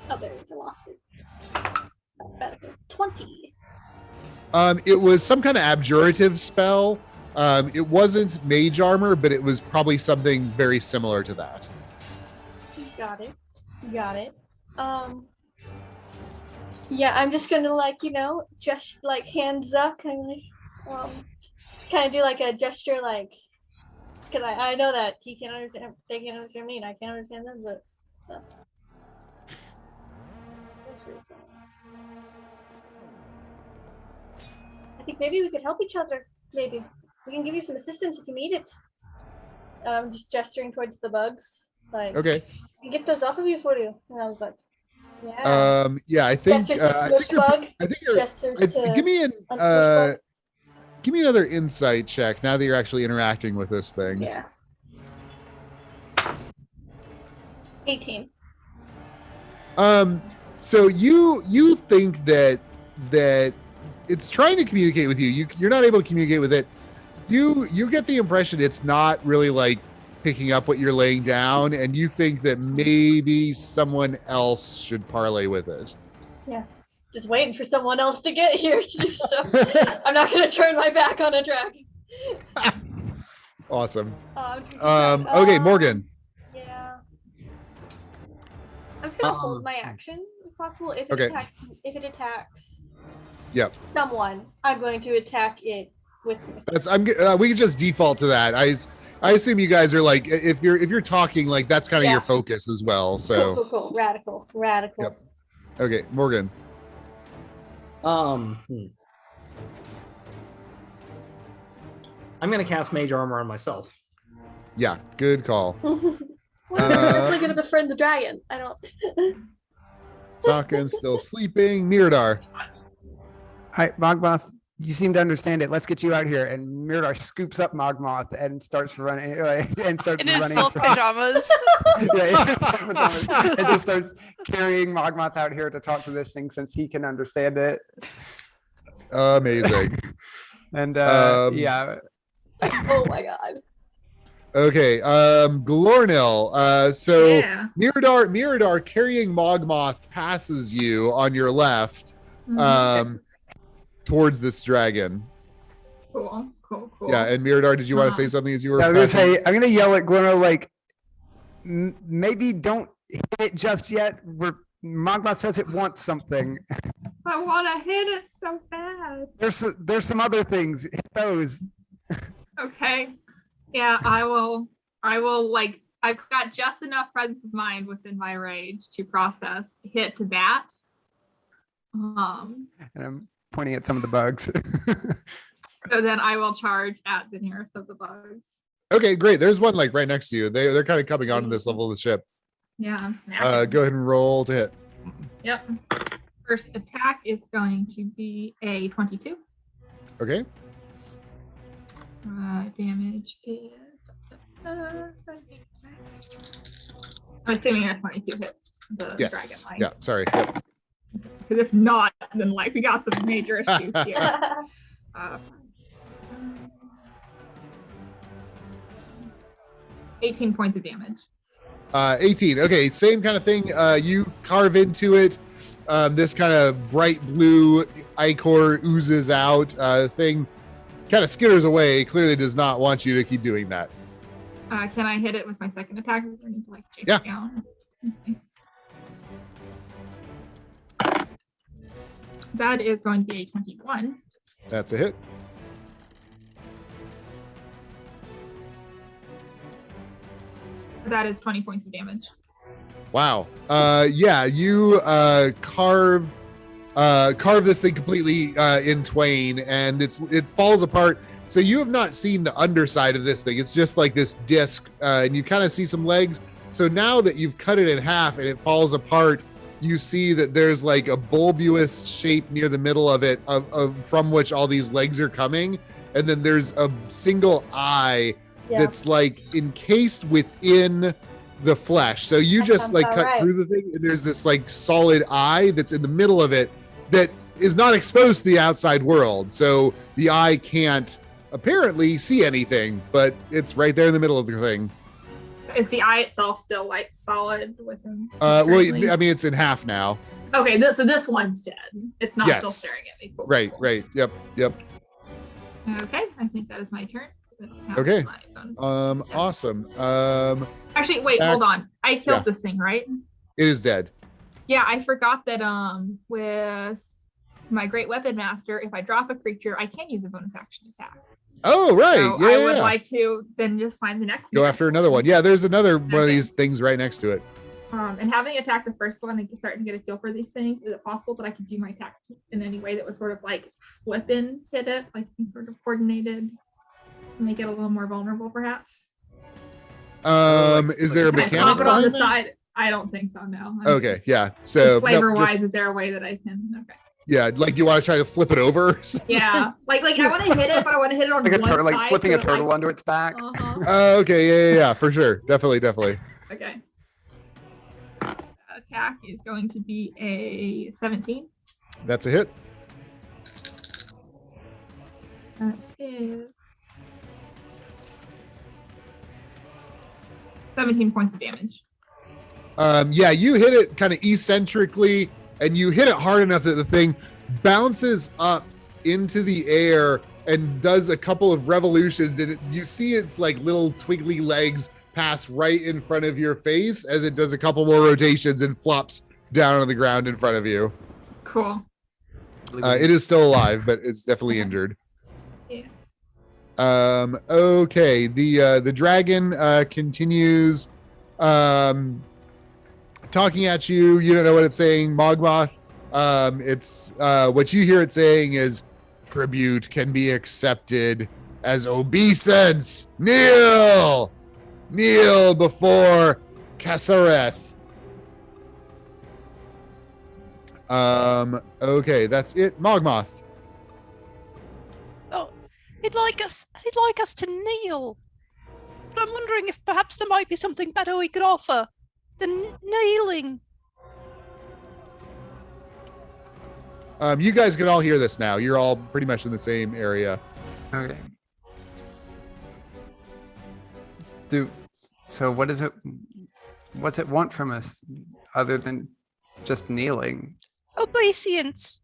Oh, there it is. I lost it. That's better. 20. It was some kind of abjurative spell. It wasn't mage armor, but it was probably something very similar to that. Got it. Yeah, I'm just gonna just like hands up, kind of do like a gesture, like, because I know that he can't understand, they can't understand me, and I can't understand them, but. I think maybe we could help each other. Maybe we can give you some assistance if you need it. Just gesturing towards the bugs, like. Okay. I can get those off of you for you. And I was like, yeah. Yeah, I think Gestures to I smush think you're, bug. I think you're Gestures to give me unsmush give me another insight check now that you're actually interacting with this thing. bug. Yeah. 18. So you think that it's trying to communicate with you. You're not able to communicate with it. You get the impression it's not really like picking up what you're laying down, and you think that maybe someone else should parlay with it. Just waiting for someone else to get here to do so. I'm not gonna turn my back on a dragon. Awesome. Okay, Okay, Morgan. Yeah. I'm just gonna hold Um, my action if possible. If Okay. it attacks Yep. someone, I'm going to attack it with my That's we can just default to that. I assume you guys are like, if you're talking, like that's kind of your Yeah. focus as well. cool, So cool. Radical. Yep. Okay, Morgan. I'm gonna cast Mage Armor on myself. Yeah, good call. What if I'm actually gonna befriend the dragon? I don't. Sokken's still sleeping. Miradar. All right, Mogmoth, you seem to understand it. Let's get you out here. And Miradar scoops up Mogmoth and starts running and starts In his running. soft pajamas. And just starts carrying Mogmoth out here to talk to this thing since he can understand it. Amazing. And Yeah. Oh my god. Okay, Glornil. So Yeah. Miradar carrying Mogmoth passes you on your left, towards this dragon. Cool. Yeah, and Miradar, did you want to say something as you were? I was gonna passing? say, I'm gonna yell at Glorno like, maybe don't hit it just yet. Mogmoth says it wants something. I want to hit it so bad. There's some other things. Hit those. Okay. Yeah, I will like I've got just enough presence of mind within my rage to process hit that. And I'm pointing at some of the bugs. So then I will charge at the nearest of the bugs. Okay, great. There's one like right next to you. They're kind of coming onto this level of the ship. Yeah, I'm smacking. Go ahead and roll to hit. Yep. First attack is going to be a 22. Okay. Damage is. I'm assuming a 22 hits the Yes. dragon Yeah. life. Sorry. Yep. Because if not, then like we got some major issues here. Uh, 18 points of damage. 18. Okay, same kind of thing. You carve into it. This kind of bright blue ichor oozes out. Thing kind of skitters away. Clearly does not want you to keep doing that. Can I hit it with my second attack? Or do I need to like chase Yeah. it down? Okay. That is going to be a 21. That's a hit. That is 20 points of damage. Wow. Yeah, you carve this thing completely in twain, and it falls apart. So you have not seen the underside of this thing. It's just like this disc, and you kind of see some legs. So now that you've cut it in half and it falls apart, you see that there's like a bulbous shape near the middle of it, from which all these legs are coming, and then there's a single eye Yeah. that's like encased within the flesh. So you That just sounds like about cut right. through the thing, and there's this like solid eye that's in the middle of it that is not exposed to the outside world. So the eye can't apparently see anything, but it's right there in the middle of the thing. So is the eye itself still like solid within? Well, currently? I mean, it's in half now. Okay, so this one's dead. It's not still Yes. staring at me. Cool, Right, cool. right. Yep, yep. Okay, I think that is my turn. Okay. My bonus. Awesome. Actually, wait, back- hold on. I killed yeah. this thing, right? It is dead. Yeah, I forgot that with my great weapon master, if I drop a creature, I can use a bonus action attack. Oh, right. So yeah, I yeah, would yeah. like to then just find the next Go one. after another one. Yeah, there's another one of Okay. these things right next to it. And having attacked the first one and starting to get a feel for these things, is it possible that I could do my attack in any way that was sort of like flip and hit it, like sort of coordinated, make it a little more vulnerable, perhaps? Is there a Can I mechanic pop it on the behind that? side? I don't think so. No. I'm Okay, just- yeah. just So flavor nope, wise, just- is there a way that I can? Okay. yeah, like you want to try to flip it over? Yeah, like I want to hit it, but I want to hit it on Like a one turtle, like side flipping so a that, turtle like, onto its back. uh-huh. Okay, yeah, for sure. Definitely. Okay. attack is going to be a 17. That's a hit. That is 17 points of damage. Yeah, you hit it kind of eccentrically, and you hit it hard enough that the thing bounces up into the air and does a couple of revolutions, and you see its like little twiggly legs pass right in front of your face as it does a couple more rotations and flops down on the ground in front of you. Cool. It is still alive, but it's definitely injured. Yeah. Okay. The dragon continues talking at you. You don't know what it's saying, Mogmoth. It's what you hear it saying is tribute can be accepted as obeisance. Kneel before Kasareth. Okay, that's it. Mogmoth. Oh, he'd like us to kneel. But I'm wondering if perhaps there might be something better we could offer than kneeling. You guys can all hear this now. You're all pretty much in the same area. Okay. So what's it want from us other than just kneeling? Obeisance.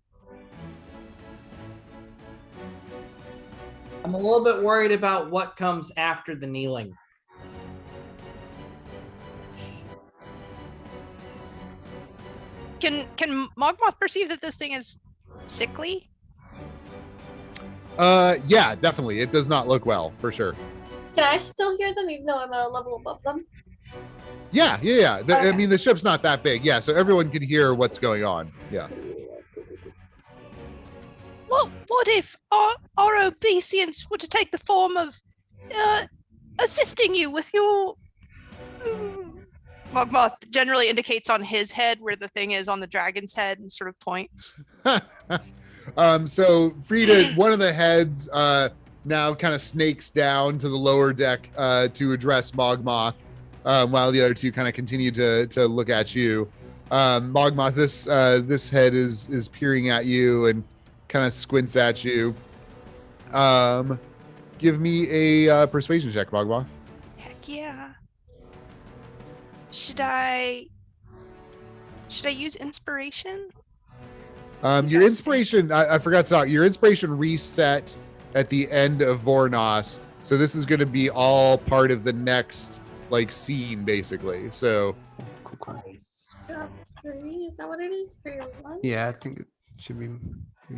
I'm a little bit worried about what comes after the kneeling. Can Mogmoth perceive that this thing is sickly? Yeah, definitely. It does not look well, for sure. Can I still hear them even though I'm a level above them? Yeah. I Okay. mean, the ship's not that big. Yeah, so everyone can hear what's going on. Yeah. What if our obeisance were to take the form of assisting you with your Mogmoth generally indicates on his head where the thing is on the dragon's head and sort of points. So Frida, one of the heads now kind of snakes down to the lower deck to address Mogmoth, while the other two kind of continue to look at you. Mogmoth, this head is peering at you and kind of squints at you. Give me a persuasion check, Mogmoth. Heck yeah. Should I use inspiration? Your inspiration, I forgot to talk. Your inspiration reset at the end of Vornos, so this is going to be all part of the next like scene, basically. So Cool. Got 3. Is that what it is? 3 or 1? Yeah, I think it should be 3.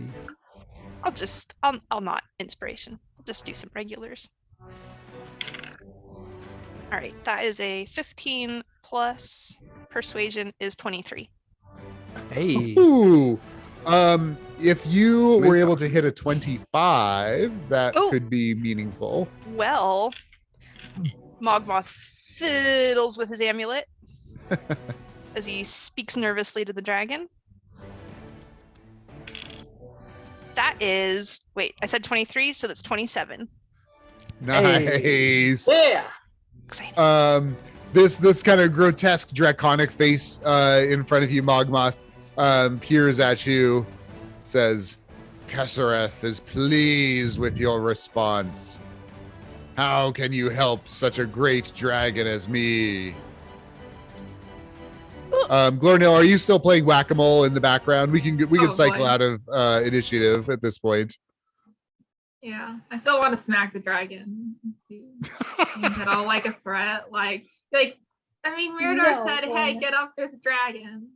I'll not inspiration. I'll just do some regulars. All right, that is a 15 plus persuasion is 23. Hey. ooh, if you Smooth were able talk. to hit a 25, that Ooh. could be meaningful. Well, Mogmoth fiddles with his amulet as he speaks nervously to the dragon. That is, wait, I said 23, so that's 27. Nice. Yeah. Excited. This kind of grotesque draconic face in front of you, Mogmoth, peers at you, says, Kasareth is pleased with your response. How can you help such a great dragon as me? Glornil, are you still playing whack-a-mole in the background? We can Oh, cycle boy. out of initiative at this point. Yeah, I still want to smack the dragon. That all like a threat. Like I mean, Mirador No, said, "Hey, Glenn. get off this dragon."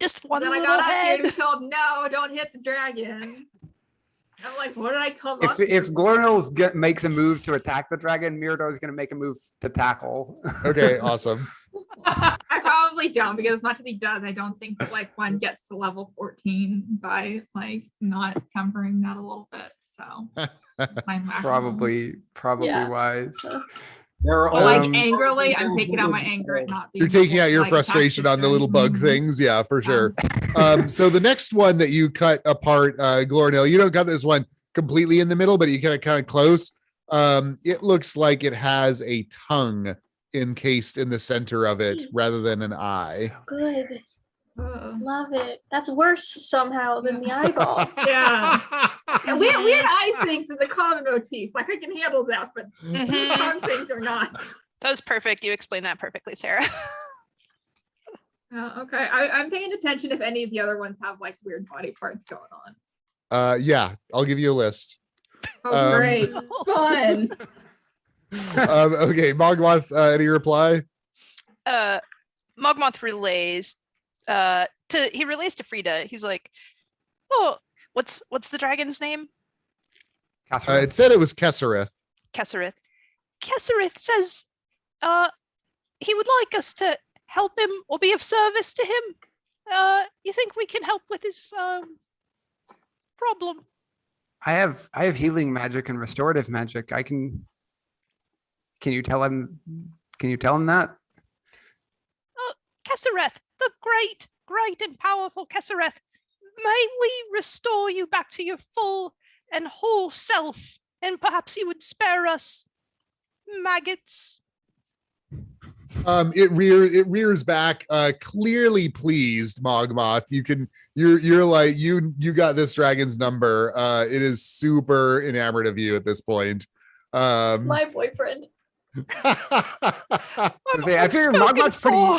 Just one Then I little got up here head. and told, "No, don't hit the dragon." I'm like, "What did I come up?" If to? Glornils makes a move to attack the dragon, Mirador is going to make a move to tackle. Okay, awesome. I probably don't, because as much as he does, I don't think that like one gets to level 14 by like not tempering that a little bit. So my probably Yeah. wise. There are But, like Um, angrily, I'm taking out my anger at not being. You're taking able out to, your like, attack frustration this on the little bug dragon. things. Yeah, for sure. So the next one that you cut apart, Glornil, you don't cut this one completely in the middle, but you get it kind of close. It looks like it has a tongue encased in the center of it rather than an eye. Good. Love it. That's worse somehow than the eyeball. Yeah. And weird eye things is a common motif. Like I can handle that, but Mhm. tongue things are not. That was perfect. You explained that perfectly, Sarah. Okay. I'm paying attention if any of the other ones have like weird body parts going on. Yeah, I'll give you a list. Oh, great. Fun. Okay, Mogmoth, any reply? Mogmoth relays he relays to Frida. He's like, oh, what's the dragon's name? Casserole. It said it was Kessereth. Kesserith. Kesserith says he would like us to help him or be of service to him. You think we can help with his problem? I have healing magic and restorative magic. Can you tell him that? Kessereth, the great and powerful Kessereth, may we restore you back to your full and whole self, and perhaps you would spare us maggots. It rears back, clearly pleased, Mogmoth. You're like, you got this dragon's number. It is super enamored of you at this point. My boyfriend. I figure I've spoken Mogmoth's for.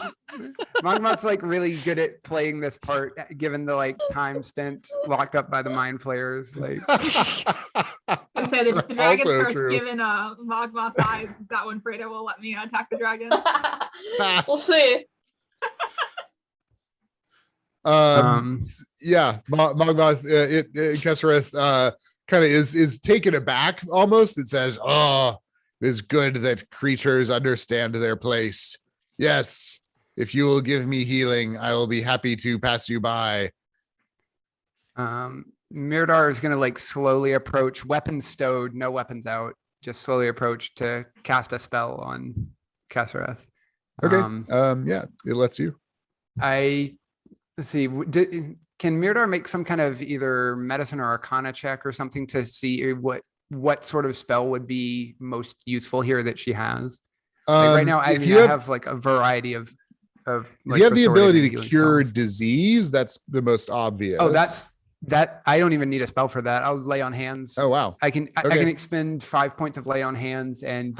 Mogmoth's like really good at playing this part, given the like time spent locked up by the mind flayers. Like, I said if the dragon Also starts true. giving Mogmoth eyes, that one Freda will let me attack the dragon. We'll see. Yeah, Mogmoth, Kessereth, kind of is taken aback almost. It says, "Oh, it is good that creatures understand their place. Yes, if you will give me healing, I will be happy to pass you by." Mirador is gonna like slowly approach, weapons stowed, no weapons out, just slowly approach to cast a spell on Kessereth. Okay. Yeah, it lets you. Let's see. Can Mirador make some kind of either medicine or arcana check or something to see what sort of spell would be most useful here that she has? Like right now, I if mean, you I have, have like a variety of if like you have the restorative ability and to healing cure spells. disease, that's the most obvious. Oh, that I don't even need a spell for that. I'll lay on hands. Oh, wow. I can Okay. expend 5 points of lay on hands and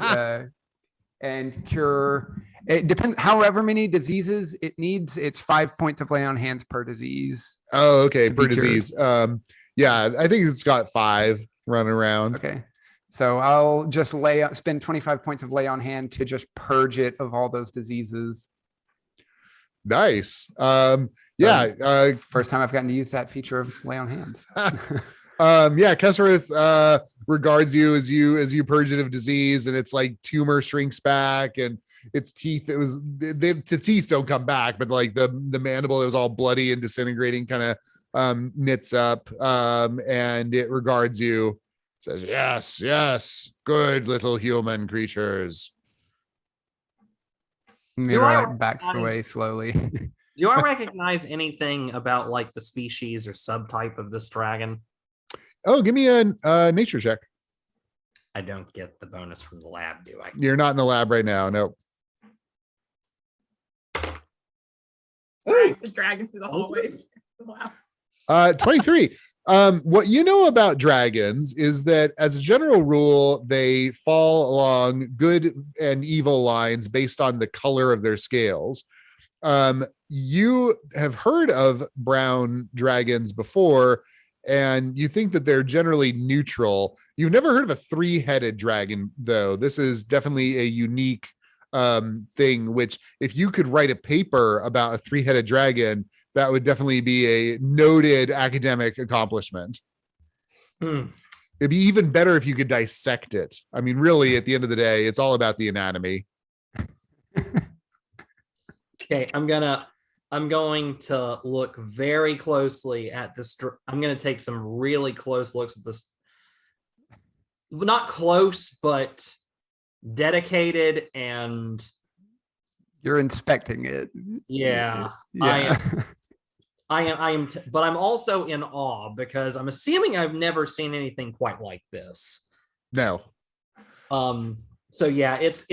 cure. It depends. However many diseases it needs, it's 5 points of lay on hands per disease. Oh, okay. to Per be cured. disease. Yeah, I think it's got 5 running around. Okay, so I'll just spend 25 points of lay on hand to just purge it of all those diseases. Nice. Yeah. It's the first time I've gotten to use that feature of lay on hands. Yeah, Kessereth regards you as you purge it of disease, and it's like tumor shrinks back, and its teeth, the teeth don't come back, but like the mandible, it was all bloody and disintegrating, kind of knits up, and it regards you, says, yes, good little human creatures. Mirador backs away slowly. Do I recognize anything about like the species or subtype of this dragon? Oh, give me a nature check. I don't get the bonus from the lab, do I? You're not in the lab right now. Nope. Drag the dragon through the hallways. Wow. 23. What you know about dragons is that as a general rule, they fall along good and evil lines based on the color of their scales. You have heard of brown dragons before, and you think that they're generally neutral. You've never heard of a 3-headed dragon, though. This is definitely a unique thing, which if you could write a paper about a 3-headed dragon, that would definitely be a noted academic accomplishment. It'd be even better if you could dissect it. I mean, really, at the end of the day, it's all about the anatomy. Okay, I'm going to look very closely at this. I'm going to take some really close looks at this. Not close, but dedicated, and You're inspecting it. yeah. Yeah. I am, but I'm also in awe because I'm assuming I've never seen anything quite like this. No. So yeah, it's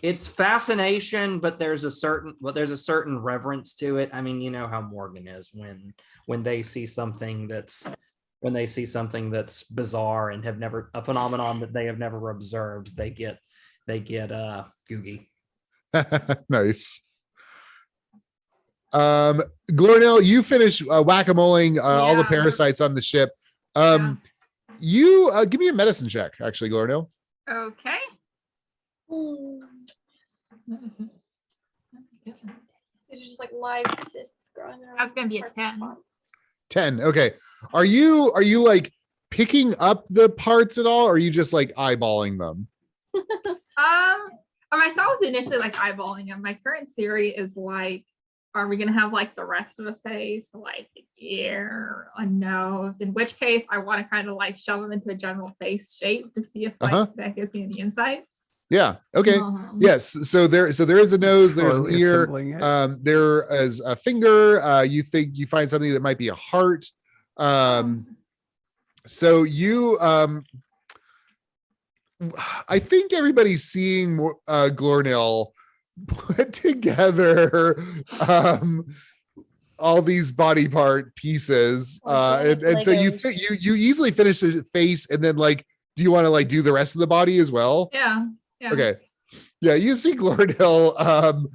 It's fascination, but there's a certain reverence to it. I mean, you know how Morgan is when they see something that's bizarre and have never a phenomenon that they have never observed, they get googie. Nice. Glornell, you finish whack-a-moling all the Yeah. parasites on the ship. You give me a medicine check, actually, Glornell. Okay. These are just like live cysts growing around. That's gonna be a parts of 10. bodies. 10. Okay. Are you like picking up the parts at all, or are you just like eyeballing them? I saw was initially like eyeballing them. My current theory is like, are we gonna have like the rest of the face, like an ear, a nose? In which case, I want to kind of like shove them into a general face shape to see if like that gives me any insights. Yeah. Okay. Yes. So there is a nose, there's an Slowly ear, assembling it. there is a finger. You think you find something that might be a heart. So you I think everybody's seeing Glornell put together all these body part pieces. And so you easily finish the face, and then like, do you want to like do the rest of the body as well? Yeah. Okay. Yeah, you see Glornell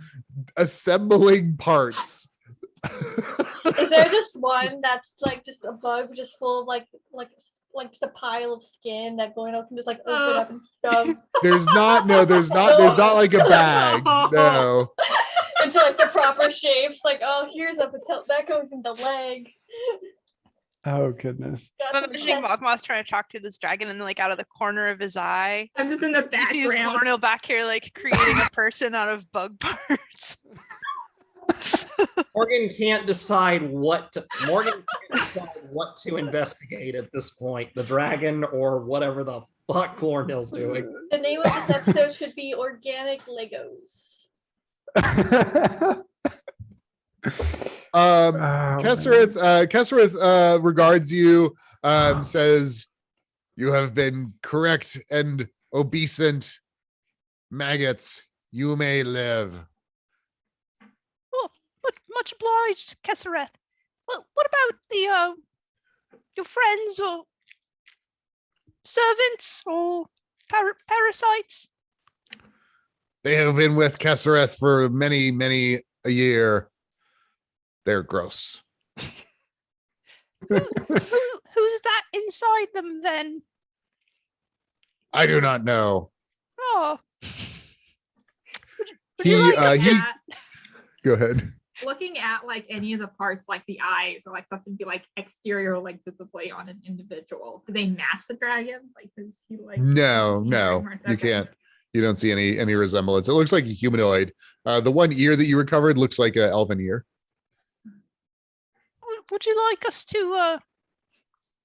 assembling parts. Is there just one that's like just a bug, just full of like just a pile of skin that going up and just like open up and shove There's not like a bag. No. into like the proper shapes? Like, oh, here's a patel that goes in the leg. Oh goodness. Got I'm some imagining chest- Mogmoth trying to talk to this dragon, and then like out of the corner of his eye, I'm just in the you see his background. cornel back here, like creating a person out of bug parts. Morgan can't decide what to investigate at this point, the dragon or whatever the fuck Glornell's doing. The name of this episode should be Organic Legos. Oh, Kessereth regards you, says, "You have been correct and obedient. Maggots, you may live." But much obliged, Kessereth. Well, what about the your friends or servants or parasites? They have been with Kessereth for many a year. They're gross. Who's that inside them then? I do not know. Oh. Would you like us to Go ahead. Looking at like any of the parts, like the eyes or like something be like exterior, like visibly on an individual. Do they match the dragon? Like, is he like? No, you can't. You don't see any resemblance. It looks like a humanoid. The one ear that you recovered looks like an elven ear. Would you like us to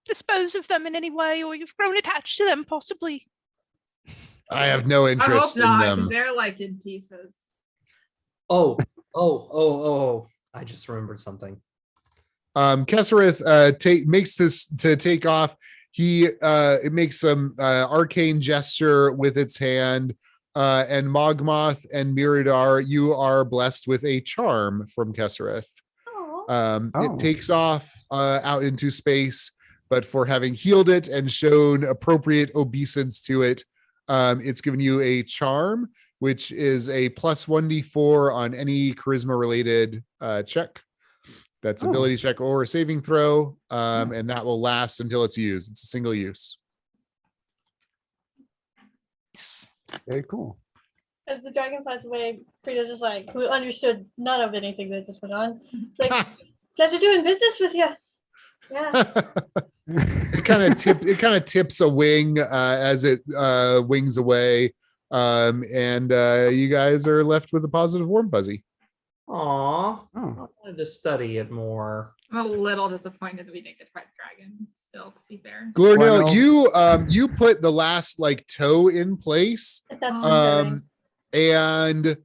dispose of them in any way, or you've grown attached to them possibly? I have no I hope interest in not, 'cause them. they're like in pieces. Oh, I just remembered something. Kessereth makes this to take off. It makes some arcane gesture with its hand, and Mogmoth and Miradar, you are blessed with a charm from Kessereth. Aw. It takes off out into space, but for having healed it and shown appropriate obeisance to it, it's given you a charm, which is a plus 1d4 on any charisma related check. That's ability check or a saving throw, and that will last until it's used. It's a single use. Very cool. As the dragon flies away, Frida just like, who understood none of anything that just went on. Like, pleasure doing business with you. Yeah. It kind of tips a wing as it wings away, and you guys are left with a positive warm fuzzy. Aw, I Oh, wanted to study it more. I'm a little disappointed that we didn't get to fight dragon. Still, to be fair. Glornell, Well- you put the last like toe in place, That's and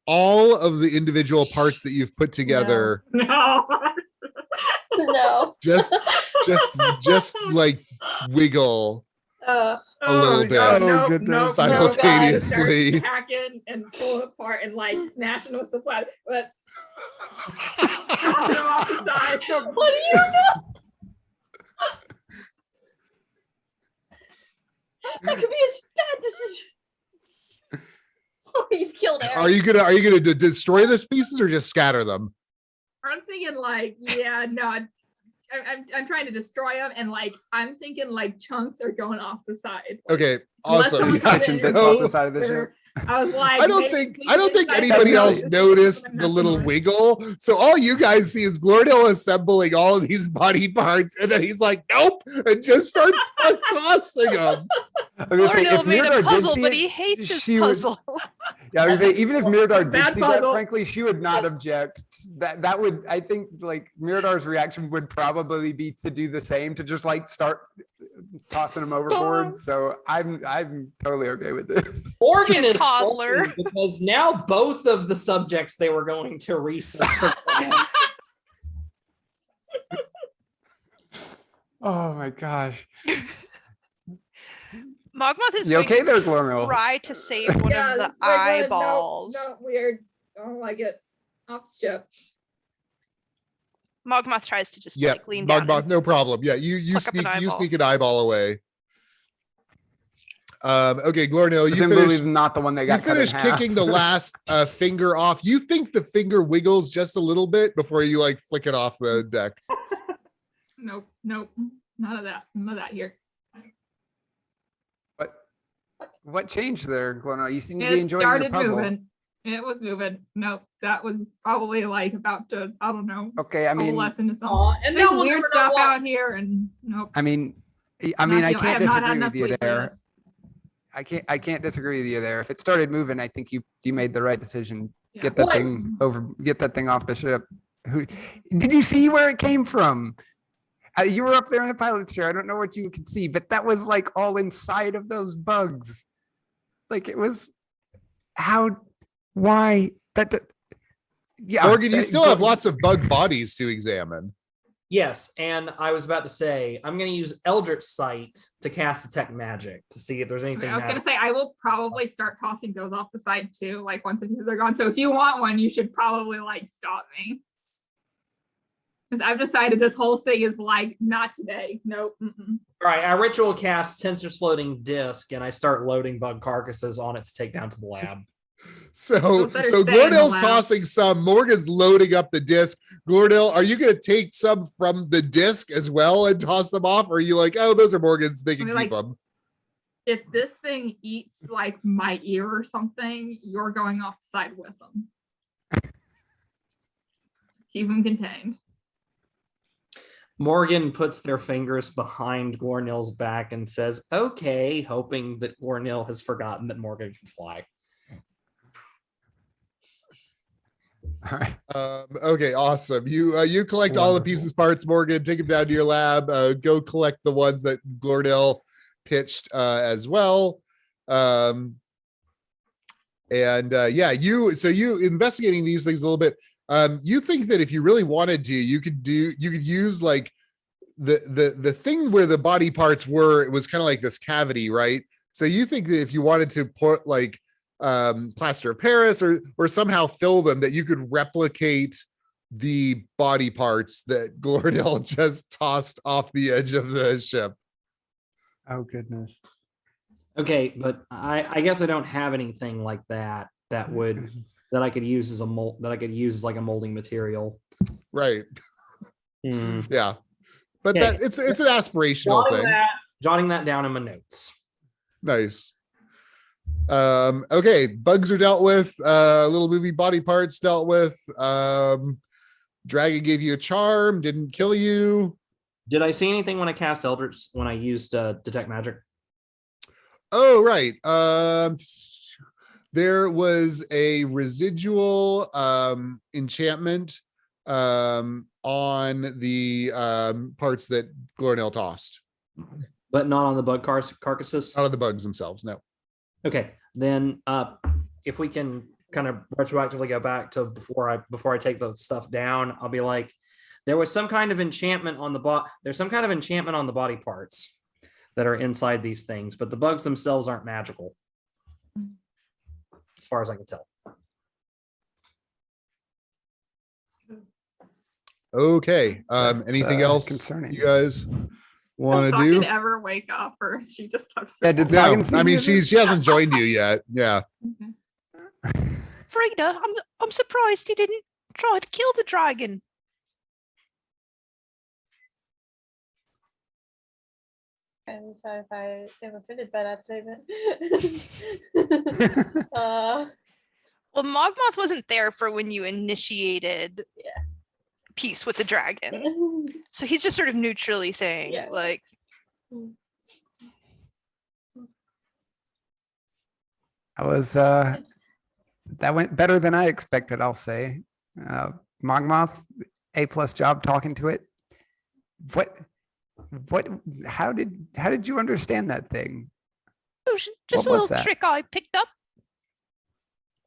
all of the individual parts that you've put together No. no. just like wiggle. A little bit. No, goodness. no, Simultaneously. hacking and pull it apart and like smashing with the flat, but tossing them off the side. What do you know? That could be a bad decision. Oh, you've killed Eric. Are you gonna destroy the pieces or just scatter them? I'm thinking like, yeah, no, I'm trying to destroy them, and like I'm thinking like chunks are going off the side. Okay, Unless awesome. someone comes in Bits and off the takes side of the their- ship. I was like, I don't maybe think we I don't can think decide anybody that's else not- noticed that's what the I'm little messing with. wiggle. So all you guys see is Glordale assembling all of these body parts, and then he's like, "Nope," and just starts tossing them. I was gonna say, Lordale if made Mirador a did puzzle, see but it, he hates his she would- puzzle. Yeah, I was gonna say, even if Mirador did Bad see that, puzzle. frankly, she would not object. That would, I think, like Mirador's reaction would probably be to do the same, to just like start tossing them overboard. So I'm totally okay with this. Morgan is Toddler. salty because now both of the subjects they were going to research are gone. Oh my gosh. Mogmoth is You going okay to there, Glormill? try to save one Yeah, of the that's very good. No, eyeballs. No, weird. I don't like it. Off the ship. Mogmoth tries to just Yeah, like lean down. Mogmoth, and- no problem. Yeah, you pluck up an sneak eyeball. an eyeball away. Okay, Glornil, you Presumably finished. not the one that You got cut in finished half. kicking the last finger off. You think the finger wiggles just a little bit before you like flick it off the deck. Nope, nope. None of that. None of that here. What changed there, Glormill? You seem to be It enjoying your started puzzle. moving. It was moving. Nope. That was probably like about to, I don't know, Okay, I a mean, lesson to something. Aw, and There's now we'll weird never stuff know why. out here, and nope. I mean, I not feeling- can't have not had disagree enough with you sleep for there. this. I can't disagree with you there. If it started moving, I think you made the right decision. Yeah. Get that What? thing over. Get that thing off the ship. Who did you see where it came from? You were up there in the pilot's chair. I don't know what you could see, but that was like all inside of those bugs. Like it was. How? Why? Yeah. Morgan, you that- still have lots of bug bodies to examine. Yes, and I was about to say I'm going to use Eldritch Sight to cast Detect Magic to see if there's anything. I was gonna magical. say I will probably start tossing those off the side too. Like once the pieces are gone. So if you want one, you should probably like stop me. Because I've decided this whole thing is like not today. Nope. Mm-mm. All right, I ritual cast Tensor's floating disc, and I start loading bug carcasses on it to take down to the lab. So Those better so stay in the Glordale's lab. tossing some. Morgan's loading up the disc. Glordale, are you going to take some from the disc as well and toss them off? Or are you like, oh, those are Morgan's, they can mean, keep like- them? If this thing eats like my ear or something, you're going off the side with them. Keep them contained. Morgan puts their fingers behind Glornil's back and says, "Okay," hoping that Glornil has forgotten that Morgan can fly. All right. Okay, awesome. You collect all the Wonderful. pieces, parts, Morgan. Take them down to your lab. Go collect the ones that Glordale pitched as well. And yeah, you investigating these things a little bit. You think that if you really wanted to, you could use like the thing where the body parts were. It was kind of like this cavity, right? So you think that if you wanted to put like plaster of Paris or somehow fill them, that you could replicate the body parts that Glordale just tossed off the edge of the ship. Oh goodness. Okay, but I guess I don't have anything like that that I could use as a mold, that I could use as like a molding material. Right. Yeah. But Okay. that it's an aspirational thing. Jotting that down in my notes. Nice. Okay, bugs are dealt with. Little movie body parts dealt with. Dragon gave you a charm, didn't kill you. Did I see anything when I cast Eldritch, when I used Detect Magic? Oh, right. There was a residual enchantment on the parts that Glornell tossed. But not on the bug carcasses? Not on the bugs themselves, no. Okay, then if we can kind of retroactively go back to before I take the stuff down, I'll be like, there's some kind of enchantment on the body parts. that are inside these things, but the bugs themselves aren't magical, as far as I can tell. Okay. Anything That's, else concerning. you guys want Does to do? Socket ever wake up, or is she just tucks Yeah, her did phone? No, Sagan see I mean you? she hasn't joined you yet. Yeah. Okay. Frida, I'm surprised you didn't try to kill the dragon. I'm sorry if I am offended by that statement. Well, Mogmoth wasn't there for when you initiated Yeah. peace with the dragon. So he's just sort of neutrally saying, Yeah. like, That went better than I expected, I'll say. Mogmoth, A+ job talking to it. How did you understand that thing? oh, just What a was little that? trick I picked up.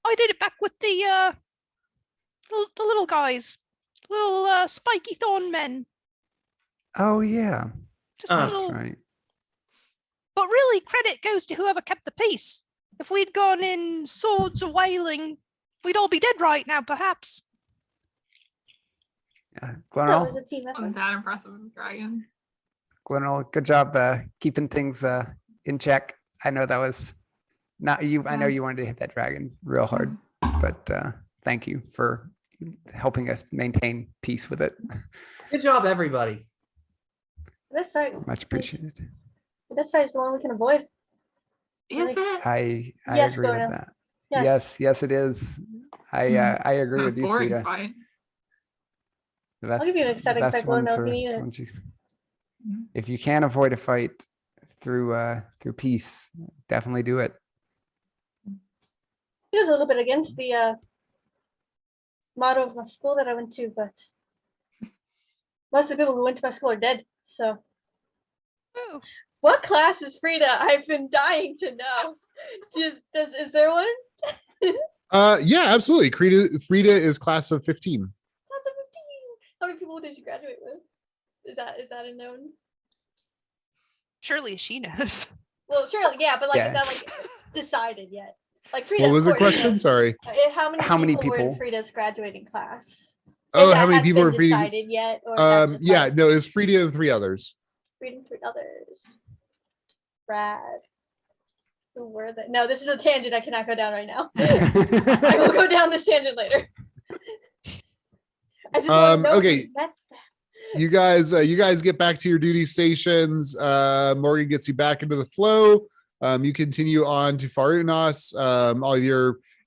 I did it back with the little guys, little spiky thorn men. Oh yeah, Just a That's little, right. but really credit goes to whoever kept the peace. If we'd gone in swords or wailing, we'd all be dead right now, perhaps. Yeah. That was Glenroll, a team Wasn't effort. that impressive with the dragon? Glenroll, good job keeping things in check. I know that was not you. I know Yeah. you wanted to hit that dragon real hard, but thank you for helping us maintain peace with it. Good job, everybody. The best fight. Much appreciated. The best fight is the one we can avoid. Is Like- it? I Yes, agree with Gloria. that. Yes. Yes, it is. I agree That was with you, boring Frida. fight. The I'll give you an the exciting best fight, Glenn, ones if are you need it. the ones you- Mhm. If you can avoid a fight through peace, definitely do it. It was a little bit against the motto of my school that I went to, but most of the people who went to my school are dead. So, Oh, what class is Frida? I've been dying to know. Is there one? Yeah, absolutely. Frida is class of 15. Class of 15. How many people did you graduate with? Is that a known? surely she knows. Well, surely, yeah, but like, Yeah. is that like decided yet? Like Frida. What of was the course, knows. question? Sorry. How many people were people? in Frida's graduating class? Oh, If how that many has people been are Frida? decided yet? Or if that's just Yeah, like no, it's Frida and 3 others. Frida and 3 others. Brad. Who were they? No, this is a tangent I cannot go down right now. I will go down this tangent later. I just want to know Okay. who met them. You guys get back to your duty stations. Morgan gets you back into the flow. You continue on to Farunas.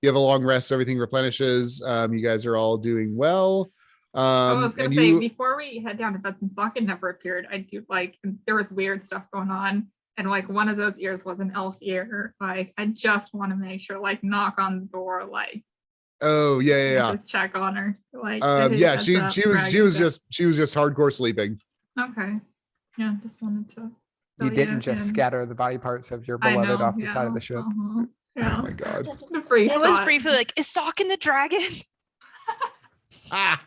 You have a long rest, so everything replenishes. You guys are all doing well. I was gonna and say you before we head down to bed, since Socket never appeared, I do like there was weird stuff going on, and like one of those ears was an elf ear. Like I just want to make sure, like knock on the door, like oh yeah. just check on her, like hey, Yeah, heads she up, she was dragon's dead. she was just hardcore sleeping. Okay, yeah, just wanted to. You fill didn't just in. scatter the body parts of your I beloved know, off the side of yeah, the ship. uh-huh, yeah. Oh my god. The free It was thought. briefly like, is Sock in the dragon? Ah.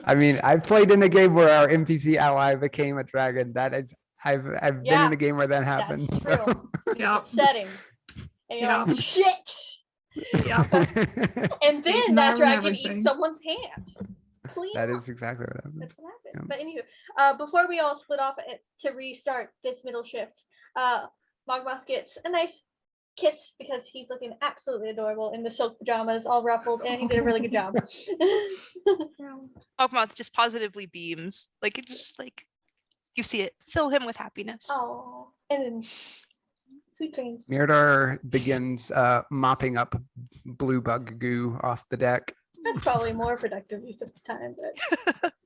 I mean, I've played in a game where our NPC ally became a dragon. That is, I've been Yeah, in a game where that happened. That's so- true. Yep. Upsetting. And you're like, shit. Yep. And then Ignoring that dragon everything. eats someone's hand. Clean That up. is exactly what happened. That's what Yeah. happened. But anywho, before we all split off to restart this middle shift, Mogmoth gets a nice kiss because he's looking absolutely adorable in the silk pajamas, all ruffled, and he did a really good job. Mogmoth just positively beams. Like it just like you see it, fill him with happiness. Oh, and then sweet dreams. Mirador begins mopping up blue bug goo off the deck That's probably more productive use of the time, but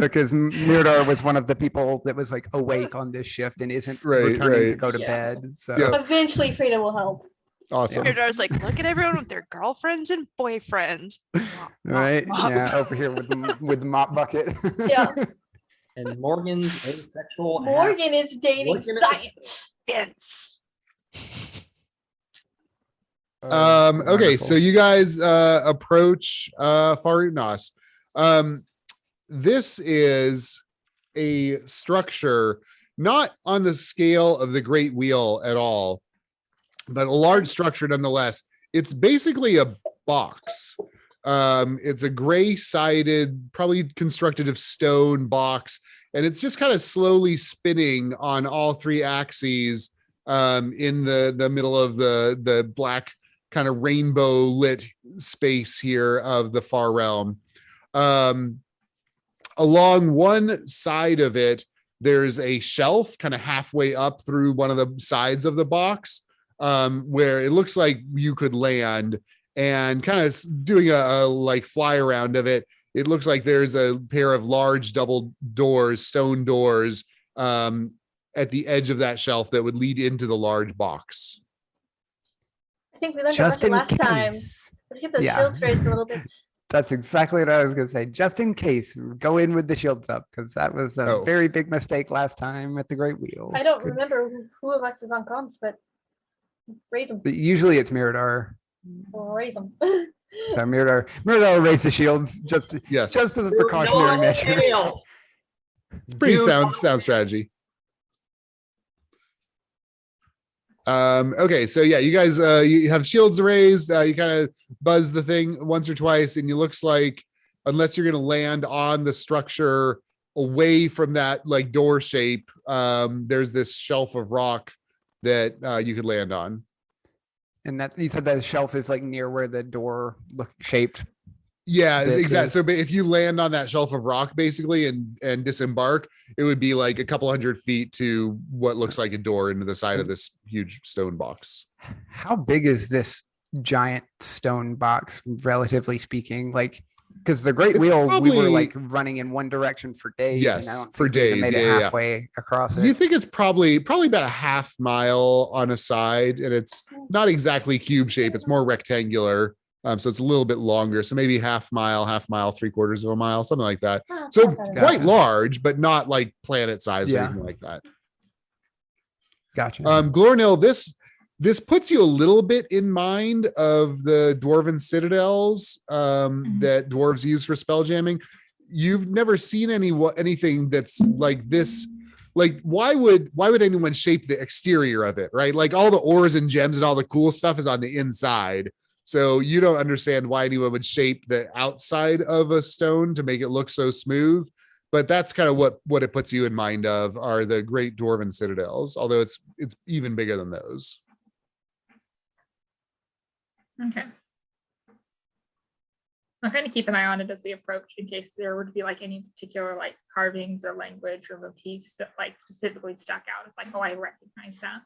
because Mirador was one of the people that was like awake on this shift and isn't Right, returning to right. go to Yeah. bed. So Yeah. eventually Frida will help. Awesome. Miradore's like, look at everyone with their girlfriends and boyfriends. right, Mop. yeah, over here with with the mop bucket. Yeah. And Morgan's asexual ass. Morgan is dating Morgan is- science. Yes. Oh, Okay, so wonderful. you guys approach Farunas. This is a structure not on the scale of the Great Wheel at all, but a large structure nonetheless. It's basically a box. It's a gray-sided, probably constructed of stone box, and it's just kind of slowly spinning on all three axes in the middle of the black kind of rainbow lit space here of the far realm. Along one side of it, there's a shelf kind of halfway up through one of the sides of the box, where it looks like you could land, and kind of doing a like fly around of it. It looks like there's a pair of large double doors, stone doors, at the edge of that shelf that would lead into the large box. I think we learned a Just lesson in last time. case. Let's get those Yeah. shields raised a little bit. That's exactly what I was going to say. Just in case, go in with the shields up, because that was a Oh. very big mistake last time at the Great Wheel. I don't Good- remember who of us is on comms, but raise them. But usually it's Mirador. Raise them. So Mirador will raise the shields just Yes, as a precautionary measure. it's pretty Do sound strategy. Okay, so yeah, you guys you have shields raised, you kind of buzz the thing once or twice, and it looks like, unless you're going to land on the structure away from that like door shape, there's this shelf of rock that you could land on. And that you said that shelf is like near where the door look shaped. Yeah, Bit exactly. is- So if you land on that shelf of rock basically and disembark, it would be like a couple hundred feet to what looks like a door into the side of this huge stone box. How big is this giant stone box, relatively speaking? Like, because the Great It's Wheel, we were probably- like running in one direction for days. Yes, and I don't for think we even days. made it Yeah. halfway across You it. think it's probably about a half mile on a side, and it's not exactly cube shape. It's more rectangular. So it's a little bit longer. So maybe half mile, 3/4 of a mile, something like that. Ah, So that's better. quite Gotcha. large, but not like planet size or Yeah. anything like that. Gotcha. Glornil, this puts you a little bit in mind of the dwarven citadels that dwarves use for spell jamming. You've never seen anything that's like this. Like, why would anyone shape the exterior of it, right? Like all the ores and gems and all the cool stuff is on the inside. So you don't understand why anyone would shape the outside of a stone to make it look so smooth. But that's kind of what it puts you in mind of, are the great dwarven citadels, although it's even bigger than those. Okay. I'm trying to keep an eye on it as we approach in case there would be like any particular like carvings or language or motifs that like specifically stuck out. It's like, oh, I recognize that.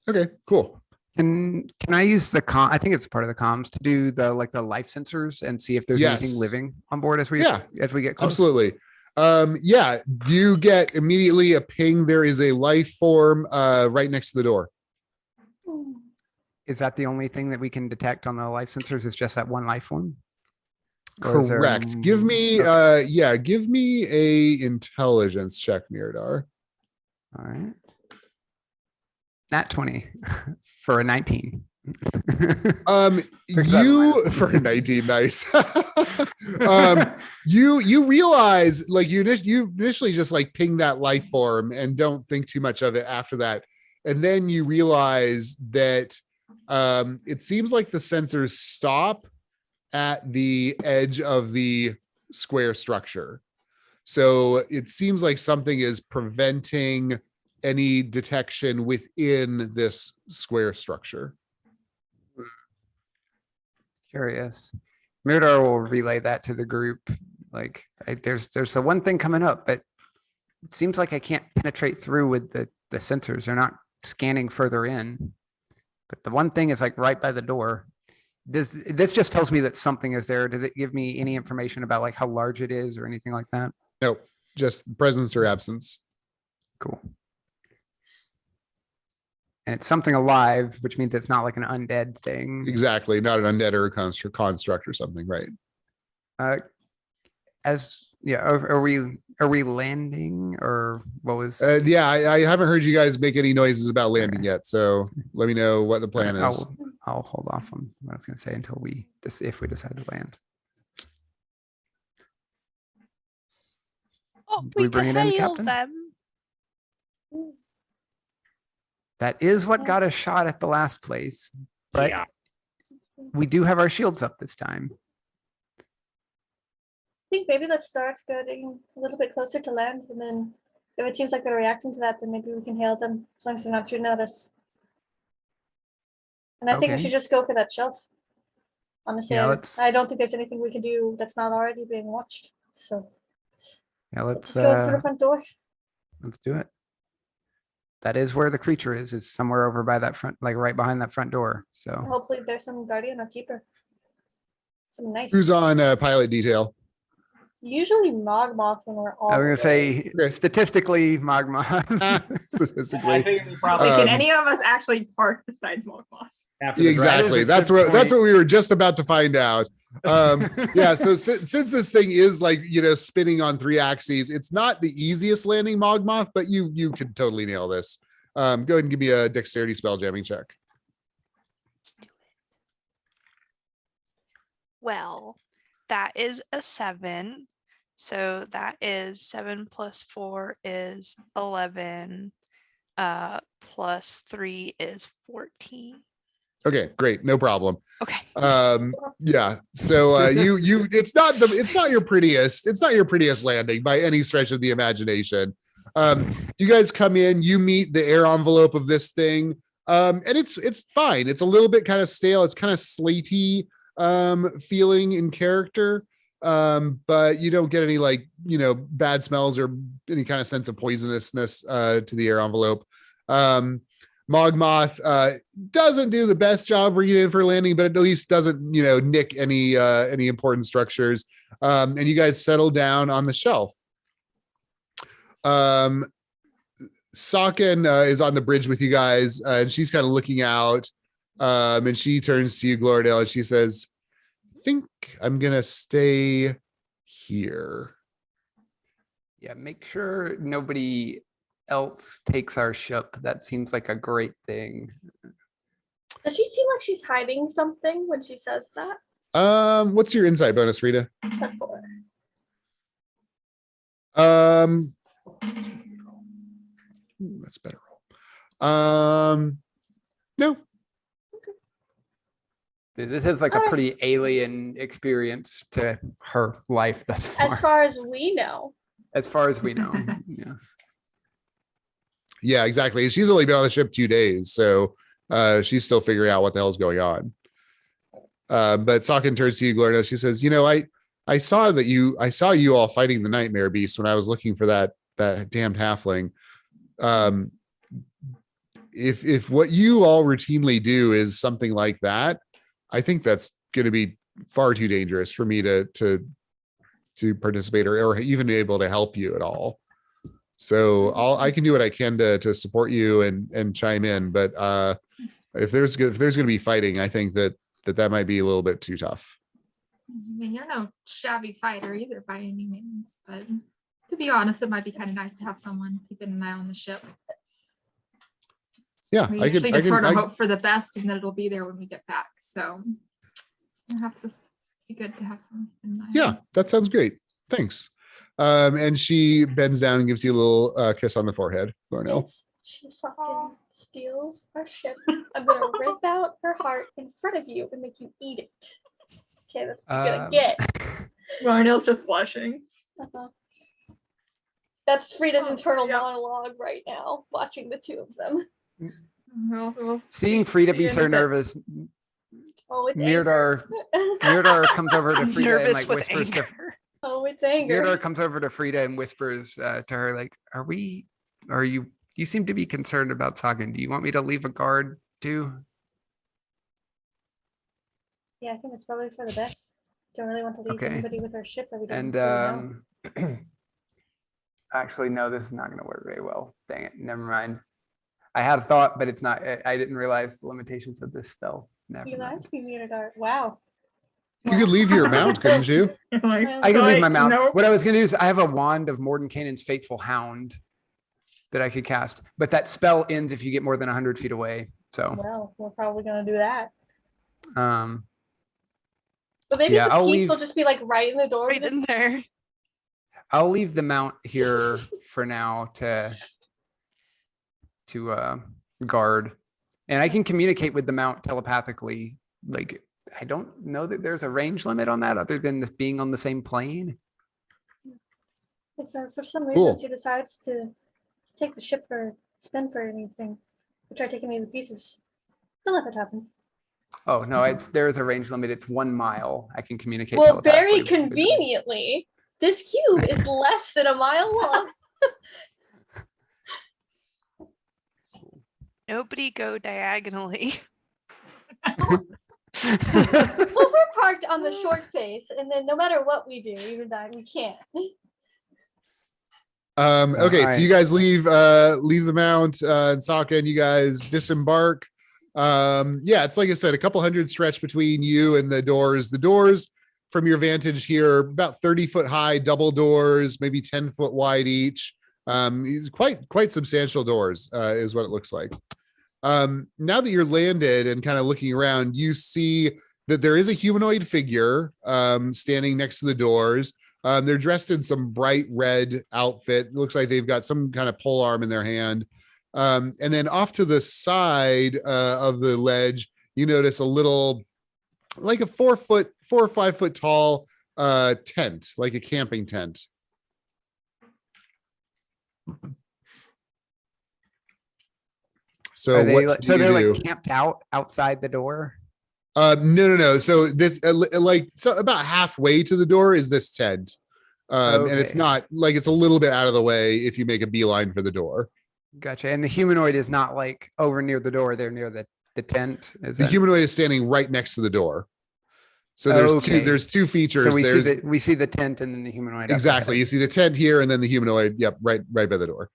Okay, cool. Can I use the I think it's part of the comms to do the like the life sensors and see if there's anything Yes. living on board as we Yeah, get close? Absolutely. Yeah, you get immediately a ping. There is a life form right next to the door. Is that the only thing that we can detect on the life sensors? Is just that one life form? Or is there Correct. Give me give me a intelligence check, Mirador. All right. Nat 20 for a 19. You for 19, nice. You realize, like, you initially just like ping that life form and don't think too much of it after that, and then you realize that it seems like the sensors stop at the edge of the square structure. So it seems like something is preventing any detection within this square structure. Curious. Mirador will relay that to the group. Like, there's the one thing coming up, but it seems like I can't penetrate through with the sensors. They're not scanning further in. But the one thing is like right by the door. This just tells me that something is there. Does it give me any information about like how large it is or anything like that? Nope, just presence or absence. Cool. And it's something alive, which means it's not like an undead thing. Exactly, not an undead or a construct or something, right? Are we landing, or what was? Yeah, I haven't heard you guys make any noises about landing yet, so let me know what the plan is. I'll hold off on what I was going to say until if we decide to land. Oh, Do we we bring can it in, hail Captain? them. That is what got us shot at the last place, but Yeah. we do have our shields up this time. I think maybe let's start getting a little bit closer to land, and then if it seems like they're reacting to that, then maybe we can hail them as long as they're not shooting at us. And I think we Okay. should just go for that shelf. Honestly, Yeah, I- let's- I don't think there's anything we can do that's not already being watched. So Yeah, let's let's go through the front door. let's do it. That is where the creature is somewhere over by that front, like right behind that front door. So Hopefully, there's some guardian or keeper. Some nice. Who's on pilot detail? Usually Mogmoth when we're all. I was gonna say Okay. statistically, Magma. Statistically. Wait, Um, can any of us actually park besides Mogmoth? After the Exactly. dragon. That's what we were just about to find out. Yeah. So since this thing is like, spinning on 3 axes, it's not the easiest landing Mogmoth, but you could totally nail this. Go ahead and give me a dexterity spell jamming check. Let's do it. Well, that is a 7. So that is 7 plus 4 is 11. Plus 3 is 14. Okay, great. No problem. Okay. Yeah. So it's not your prettiest landing by any stretch of the imagination. You guys come in, you meet the air envelope of this thing. And it's fine. It's a little bit kind of stale. It's kind of slaty feeling in character. But you don't get any bad smells or any kind of sense of poisonousness to the air envelope. Mogmoth doesn't do the best job bringing it in for landing, but at least doesn't nick any important structures. And you guys settle down on the shelf. Saken is on the bridge with you guys, and she's kind of looking out. And she turns to you, Gloridale, and she says, "I think I'm gonna stay here." Yeah, make sure nobody else takes our ship. That seems like a great thing. Does she seem like she's hiding something when she says that? What's your insight bonus, Rita? That's cool. That's a better roll. No. This is like a Alright. pretty alien experience to her life thus far. As far as we know. As far as we know. Yes. Yeah, exactly. She's only been on the ship 2 days, so she's still figuring out what the hell's going on. But Saken turns to you, Gloria. She says, I saw you all fighting the nightmare beast when I was looking for that damned halfling. If what you all routinely do is something like that, I think that's going to be far too dangerous for me to participate or even be able to help you at all. So I can do what I can to support you and chime in, but if there's going to be fighting, I think that might be a little bit too tough. I mean, you're no shabby fighter either by any means, but to be honest, it might be kind of nice to have someone keeping an eye on the ship. Yeah, We I usually could. just sort of hope for the best and that it'll be there when we get back. So perhaps this be good to have someone keeping an eye on. Yeah, that sounds great. Thanks. And she bends down and gives you a little kiss on the forehead, Lornell. If she fucking steals our ship, I'm gonna rip out her heart in front of you and make you eat it. Okay, that's what you're gonna get. Rarnell's just blushing. Uh-huh. That's Frida's Oh, internal yeah. monologue right now, watching the two of them. We'll Seeing Frida see be you so in a bit. nervous, Oh, it's anger. Mirdar comes over to Frida and Nervous like with whispers to anger. Oh, it's anger. Mirdar comes over to Frida and whispers to her like, you seem to be concerned about Sagan. Do you want me to leave a guard too? Yeah, I think it's probably for the best. Don't really want to leave Okay. anybody with our ship that we don't And really know. actually, no, this is not going to work very well. Dang it. Never mind. I had a thought, but it's not. I didn't realize the limitations of this spell. Never You lied mind. to me, Miradar. Wow. You could leave your mount, couldn't you? I can leave my mount. Nope. What I was going to do is I have a wand of Mordenkainen's Faithful Hound that I could cast, but that spell ends if you get more than 100 feet away. So, Well, we're probably gonna do that. um, But maybe Yeah, the I'll keys will leave- just be like right in the door. Right in there. I'll leave the mount here for now to to guard. And I can communicate with the mount telepathically. Like, I don't know that there's a range limit on that other than this being on the same plane. If for some Cool. reason she decides to take the ship for a spin for anything, or try taking me to pieces, don't let that happen. Oh, no, there is a range limit. It's 1 mile. I can communicate. Well, very telepathically with them. conveniently, this cube is less than a mile long. Nobody go diagonally. Well, we're parked on the short face, and then no matter what we do, even that we can't. Okay, so alright. you guys leave the mount, and Sokka, and you guys disembark. Yeah, it's like I said, a couple hundred stretch between you and the doors. The doors from your vantage here, about 30-foot high, double doors, maybe 10-foot wide each. These quite substantial doors, is what it looks like. Now that you're landed and kind of looking around, you see that there is a humanoid figure standing next to the doors. They're dressed in some bright red outfit. It looks like they've got some kind of pole arm in their hand. And then off to the side of the ledge, you notice a little, like a 4 or 5 foot tall tent, like a camping tent. So Are they what like- do so you they're do? like camped out outside the door. No. So this so about halfway to the door is this tent. And it's Okay. not like, it's a little bit out of the way if you make a beeline for the door. Gotcha. And the humanoid is not like over near the door. They're near the tent. Is The that- humanoid is standing right next to the door. So Okay. there's two features. So we There's see the tent and then the humanoid. up exactly. ahead. You see the tent here and then the humanoid. Yep. Right by the door.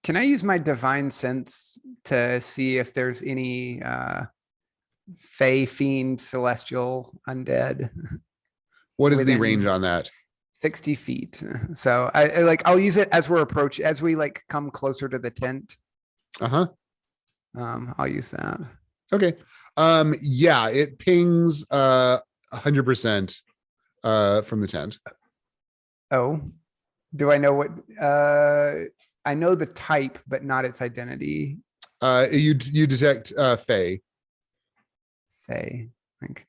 Can I use my divine sense to see if there's any fey, fiend, celestial, undead? What is the Within- range on that? 60 feet. So I'll use it as as we like come closer to the tent. Uh-huh. I'll use that. Okay. Yeah, it pings 100% from the tent. Oh, do I know what? I know the type, but not its identity. You detect Fey. Fey, like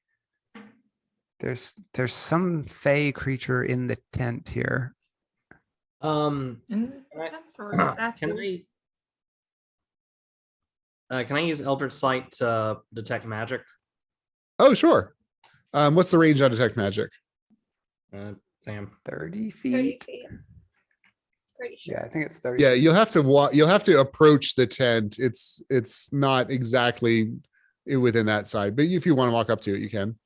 there's some fey creature in the tent here. Um, And Right. that's sort of that can too. can I use Eldritch Sight to detect magic? Oh, sure. What's the range on detect magic? Sam. 30 30 feet. feet. Pretty sure. Yeah, I think it's 30. Yeah, you'll have to you'll have to approach the tent. It's not exactly within that side, but if you want to walk up to it, you can.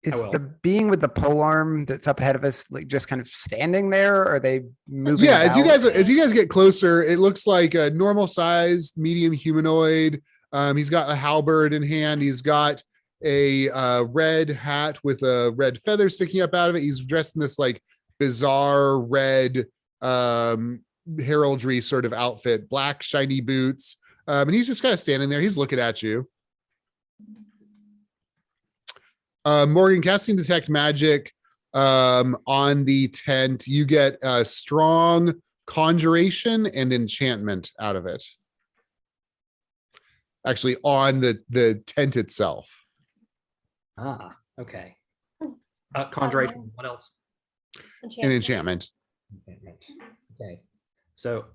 Is will. the being with the pole arm that's up ahead of us like just kind of standing there? Or are they moving? Yeah, as you about? guys get closer, it looks like a normal sized medium humanoid. He's got a halberd in hand. He's got a red hat with a red feather sticking up out of it. He's dressed in this like bizarre red heraldry sort of outfit, black shiny boots. And he's just kind of standing there. He's looking at you. Morgan, casting detect magic on the tent, you get a strong conjuration and enchantment out of it. Actually, on the tent itself. Ah, okay. Conjuration. What else? An enchantment. Enchantment. Okay. So,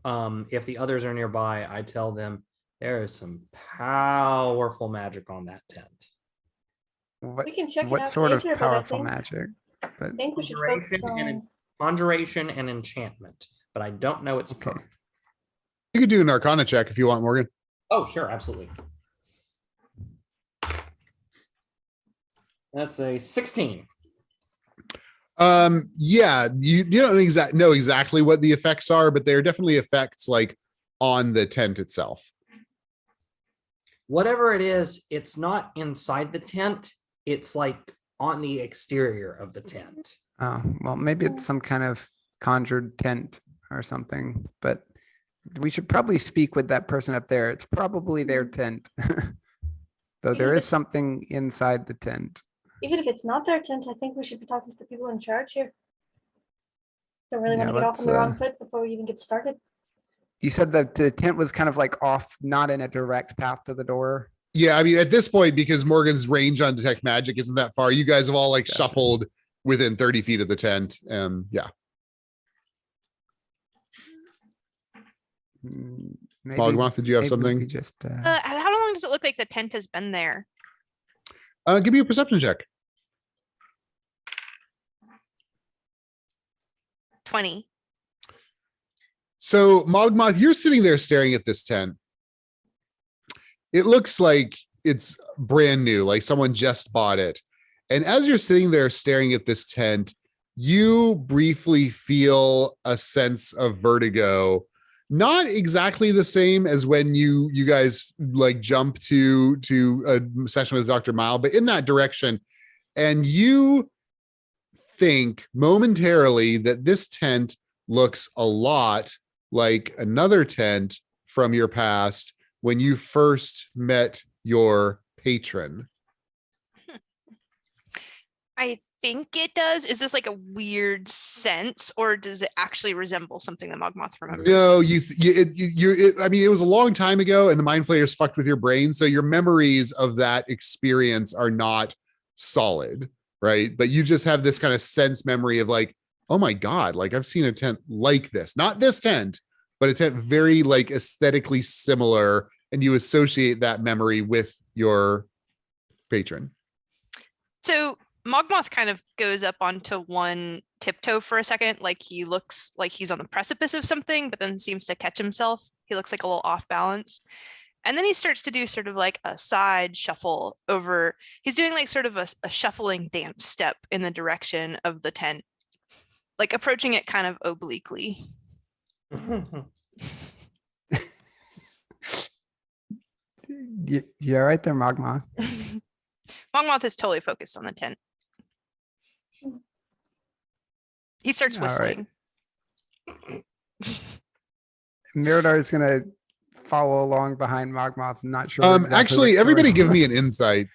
if the others are nearby, I tell them there is some powerful magic on that tent. What, We can check it what out sort of later, but I powerful think- magic? But I think we should focus Conjuration and on. Conjuration and enchantment, but I don't know its Okay. perk. You could do an Arcana check if you want, Morgan. Oh, sure, absolutely. That's a 16. Yeah, you don't know exactly what the effects are, but they're definitely effects like on the tent itself. Whatever it is, it's not inside the tent. It's like on the exterior of the tent. Oh, well, maybe it's some kind of conjured tent or something, but we should probably speak with that person up there. It's probably their tent. Though there is something inside the tent. Even if it's not their tent, I think we should be talking to the people in charge here. Don't really Yeah, want to get off let's, on the wrong foot before we even get started. You said that the tent was kind of like off, not in a direct path to the door. Yeah, I mean, at this point, because Morgan's range on detect magic isn't that far, you guys have all like Gotcha. shuffled within 30 feet of the tent. Yeah, Maybe, Mogmoth, did you have maybe we something? could just How long does it look like the tent has been there? Give me a perception check. 20. So, Mogmoth, you're sitting there staring at this tent. It looks like it's brand new, like someone just bought it. And as you're sitting there staring at this tent, you briefly feel a sense of vertigo. Not exactly the same as when you guys like jump to a session with Dr. Mile, but in that direction. And you think momentarily that this tent looks a lot like another tent from your past when you first met your patron. I think it does. Is this like a weird sense, or does it actually resemble something that Mogmoth remembers? No, I mean, it was a long time ago, and the mind flayers fucked with your brain, so your memories of that experience are not solid, right? But you just have this kind of sense memory of like, oh my god, like I've seen a tent like this, not this tent, but a tent very like aesthetically similar, and you associate that memory with your patron. So Mogmoth kind of goes up onto one tiptoe for a second, like he looks like he's on the precipice of something, but then seems to catch himself. He looks like a little off balance. And then he starts to do sort of like a side shuffle over. He's doing like sort of a shuffling dance step in the direction of the tent, like approaching it kind of obliquely. Yeah, right there, Mogmoth. Mogmoth is totally focused on the tent. He starts All right. whistling. Mirador is gonna follow along behind Mogmoth. I'm not sure. exactly Actually, what's everybody going give me on. an insight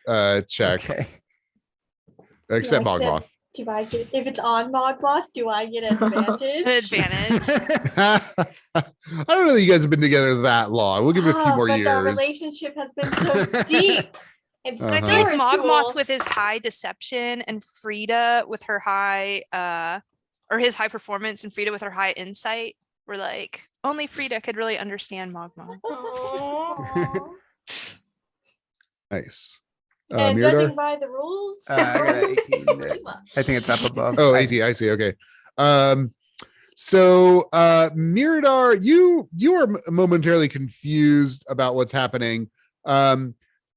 check, Okay. except Do I get- Mogmoth. Do I get, if it's on Mogmoth, do I get an An advantage? advantage. I don't know that you guys have been together that long. We'll give it a few more But the years. relationship has been so deep. And And I Uh-huh. feel like spiritual. Mogmoth with his high deception and Frida with her high or his high performance and Frida with her high insight were like only Frida could really understand Mogmoth. Aw. Nice. And Mirador? judging by the rules. I got an 18. Charisma. I think it's up above. Oh, I- 80. I see. Okay. So Mirador, you are momentarily confused about what's happening.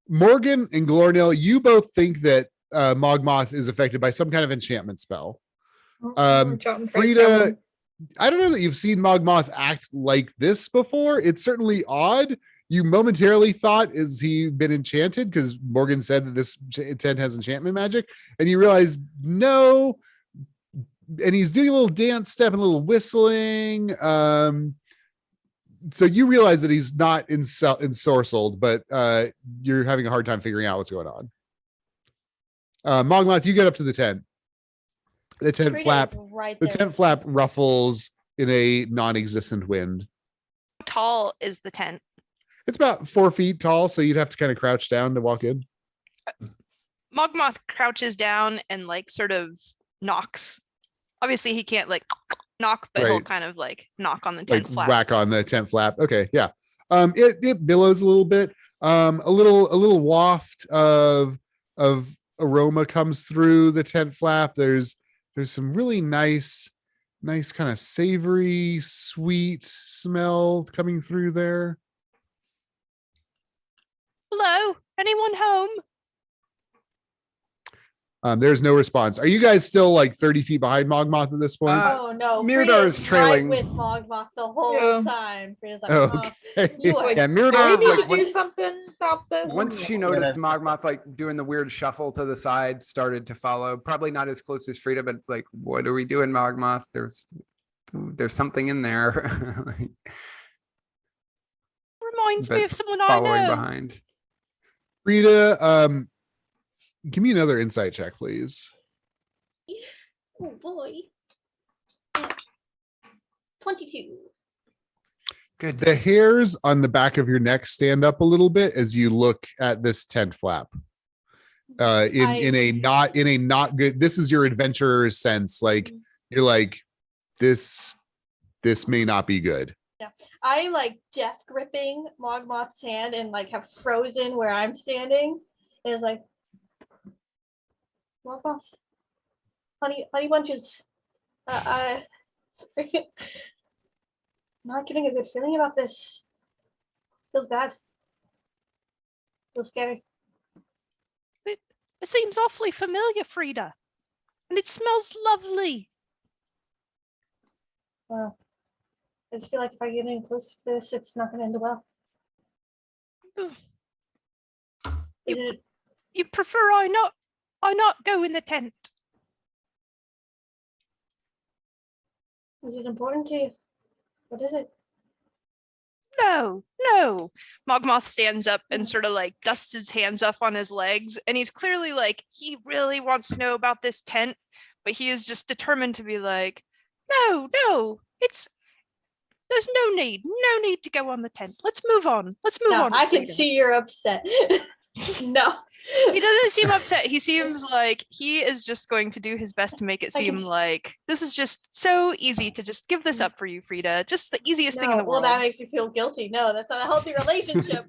Morgan and Glornil, you both think that Mogmoth is affected by some kind of enchantment spell. Frida, I don't know that you've seen Mogmoth act like this before. It's certainly odd. You momentarily thought, is he been enchanted? Because Morgan said that this tent has enchantment magic. And you realize, no. And he's doing a little dance step and a little whistling. So you realize that he's not ensorcelled, but you're having a hard time figuring out what's going on. Mogmoth, you get up to the tent. The tent Frida flap. is right The there. tent flap ruffles in a non-existent wind. How tall is the tent? It's about 4 feet tall, so you'd have to kind of crouch down to walk in. Mogmoth crouches down and like sort of knocks. Obviously he can't like knock, but he'll Right. kind of like knock on the Like tent flap. whack on the tent flap. Okay, yeah. It billows a little bit. A little waft of aroma comes through the tent flap. There's some really nice kind of savory, sweet smell coming through there. Hello, anyone home? There's no response. Are you guys still like 30 feet behind Mogmoth at this point? Oh no. Mirador is Frida's trailing. right with Mogmoth the whole Yeah. time. Frida's like, Oh, okay. you are Yeah, Do Mirador. we need to like, do once- something about this? Once she Yeah, noticed that's- Mogmoth like doing the weird shuffle to the side, started to follow. Probably not as close as Frida, but it's like, what are we doing, Mogmoth? There's something in there. Like, Reminds me But of someone I following know. behind. Rita, give me another insight check, please. oh boy. 22. Good. The hairs on the back of your neck stand up a little bit as you look at this tent flap. In a not good, this is your adventurer sense. Like you're like, this may not be good. I'm like death gripping Mogmoth's hand and like have frozen where I'm standing. And it's like, Mogmoth, honey bunches. Not getting a good feeling about this. Feels bad. Feels scary. It seems awfully familiar, Frida. And it smells lovely. I just feel like if I get any close to this, it's not going to end well. Is it? You prefer I not go in the tent? Is it important to you? What is it? No. Mogmoth stands up and sort of like dusts his hands up on his legs. And he's clearly like, he really wants to know about this tent, but he is just determined to be like, no, there's no need to go on the tent. Let's move on. No, I can Frida." see you're upset. No. He doesn't seem upset. He seems like he is just going to do his best to make it I can seem like this is just so easy to just give this up for you, Frida. Just the easiest thing in the Well, world. that makes me feel guilty. No, that's not a healthy relationship.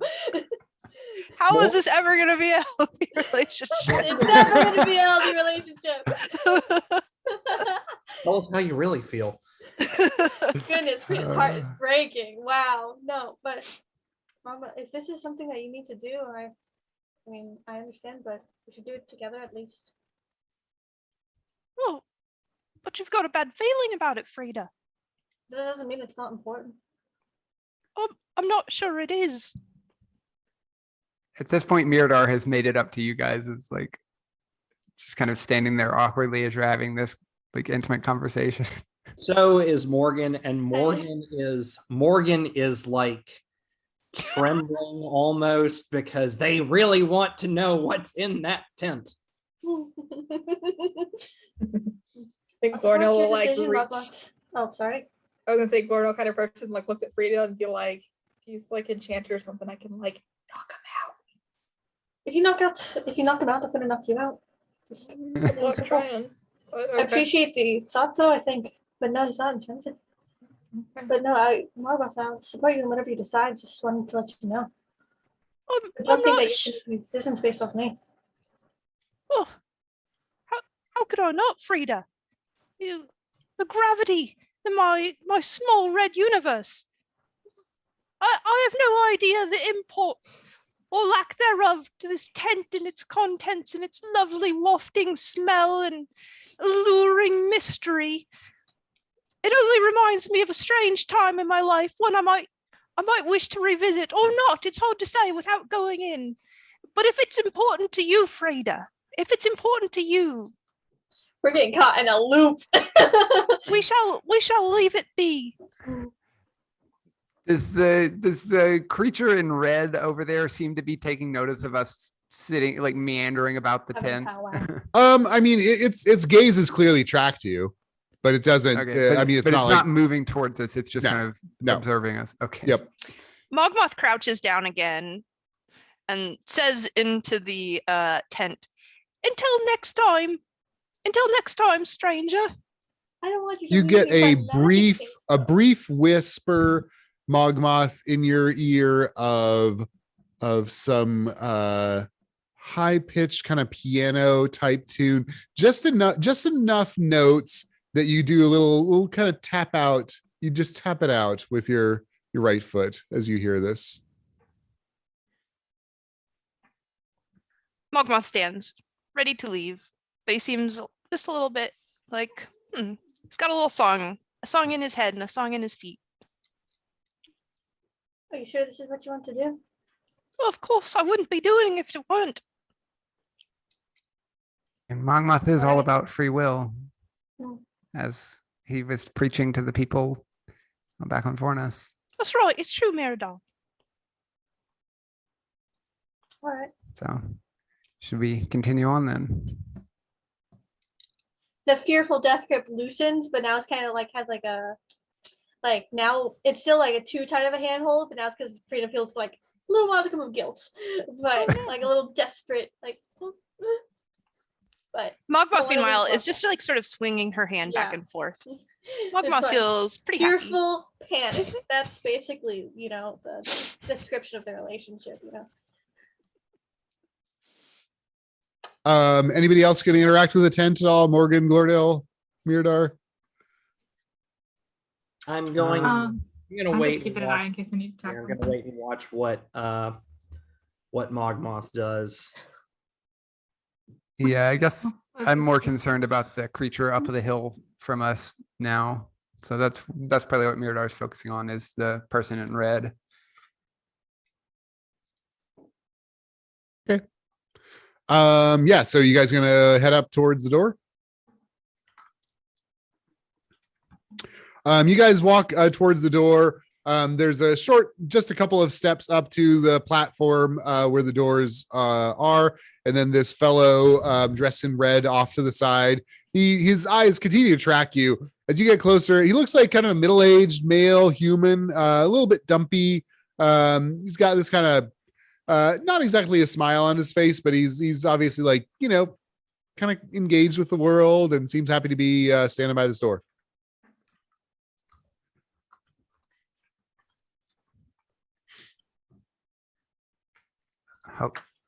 How is this ever going to be a healthy relationship? It's never going to be a healthy relationship. Tell us how you really feel. Goodness, Frida's heart is breaking. Wow. No, but Mama, if this is something that you need to do, I mean, I understand, but we should do it together at least. Oh, but you've got a bad feeling about it, Frida. That doesn't mean it's not important. I'm not sure it is. At this point, Mirador has made it up to you guys. It's like just kind of standing there awkwardly as you're having this like intimate conversation. So is Morgan, and Morgan is like trembling almost because they really want to know what's in that tent. I think Gordon will like Oh, sorry. I was gonna say Gordon will kind of approach and like look at Frida and be like, if he's like enchanted or something, I can like knock him out. If you knock him out, I'm gonna knock you out. Just Well, I'm trying. I appreciate the thought though, I think. But no, it's not enchanted. But no, I'll support you in whatever you decide. Just wanted to let you know. I I'm don't think not that you can make decisions based off me. Oh, how could I not, Frida? The gravity in my small red universe. I have no idea the import or lack thereof to this tent and its contents and its lovely wafting smell and alluring mystery. It only reminds me of a strange time in my life, one I might wish to revisit or not. It's hard to say without going in. But if it's important to you, Frida, if it's important to you, We're getting caught in a loop. we shall leave it be. Does the creature in red over there seem to be taking notice of us sitting like meandering about the Having a tent? powwow. I mean, its gaze is clearly tracked you, but it doesn't. Okay, I mean, it's but not it's like not moving towards us. It's just No, kind of no. observing us. Okay. Yep. Mogmoth crouches down again and says into the tent, Until next time, stranger. I don't want you to you leave get me a by brief magic. brief whisper, Mogmoth, in your ear of some high pitched kind of piano type tune, just enough notes that you do a little kind of tap out. You just tap it out with your right foot as you hear this. Mogmoth stands, ready to leave, but he seems just a little bit like, he's got a song in his head and a song in his feet. Are you sure this is what you want to do? Well, of course, I wouldn't be doing it if it weren't. And Mogmoth is all Right. about free will, Hmm. as he was preaching to the people back on Fornus. That's right, it's true, Mirador. All right. So, should we continue on then? The fearful death grip loosens, but now it's kind of like has like like now it's still like a too tight of a handhold, but now it's because Frida feels like a little modicum of guilt, but like a little desperate, like. But Mogmoth, whatever meanwhile, is is just like sort of swinging her hand back Yeah. and forth. it's Mogmoth like feels pretty happy. fearful panic. That's basically, the description of their relationship. Anybody else going to interact with the tent at all? Morgan, Glordale, Miradar? I'm going. Um, I'm gonna I'm wait. just keeping and an eye watch, in case I need to check. I'm gonna wait and watch what Mogmoth does. Yeah, I guess That's I'm more concerned about the creature up the hill from us now. So that's probably what Miradar is focusing on, is the person in red. Yeah, so you guys gonna head up towards the door? You guys walk towards the door. There's just a couple of steps up to the platform where the doors are, and then this fellow dressed in red off to the side. His eyes continue to track you as you get closer. He looks like kind of a middle-aged male human, a little bit dumpy. He's got this kind of not exactly a smile on his face, but he's obviously like, kind of engaged with the world and seems happy to be standing by this door.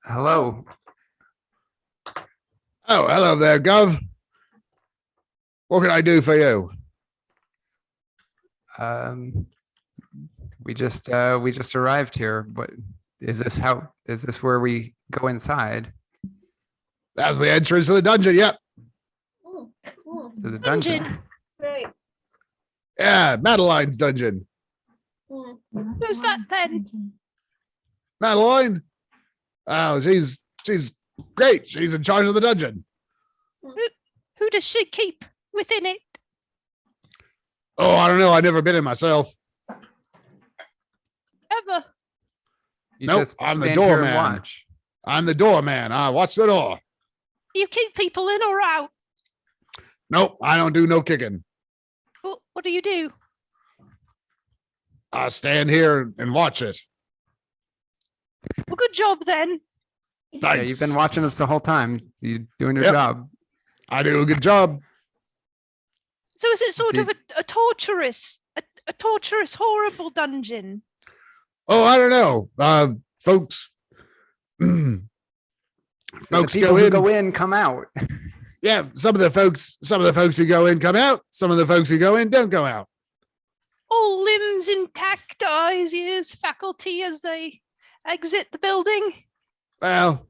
Hello. Oh, hello there, Gov. What can I do for you? We just arrived here, but is this where we go inside? That's the entrance to the dungeon. Yep. To the dungeon? Dungeon. Right. Yeah, Madeline's dungeon. Who's that then? Madeline. Oh, she's great. She's in charge of the dungeon. Who does she keep within it? Oh, I don't know. I've never been in myself. Ever? You Nope, just I'm the stand here and doorman. watch. I'm the doorman. I watch the door. You keep people in or out? Nope, I don't do no kicking. What do you do? I stand here and watch it. Well, good job then. Yeah, Thanks. you've been watching us the whole time. You doing your Yep. job. I do a good job. So is it sort of a torturous, a torturous, horrible dungeon? Oh, I don't know. Folks. The Folks people go who in. go in come out. Yeah, some of the folks who go in come out. Some of the folks who go in don't go out. All limbs intact, eyes, ears, faculty as they exit the building. Well,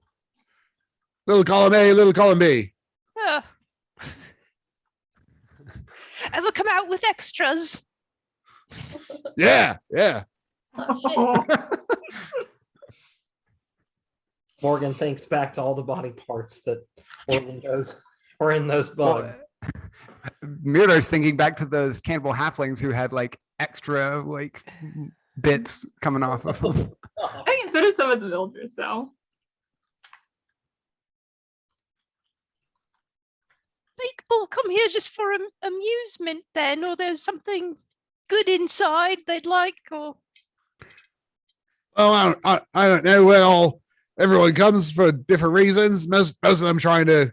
little column A, little column B. Ugh. Ever come out with extras? Yeah. Oh, shit. Morgan thinks back to all the body parts that Orlando's were in those bugs. Miradar's thinking back to those cannibal halflings who had like extra like bits coming off of them. I consider some of the villagers so. People come here just for amusement then, or there's something good inside they'd like, or Oh, I don't know. Well, everyone comes for different reasons. Most of them trying to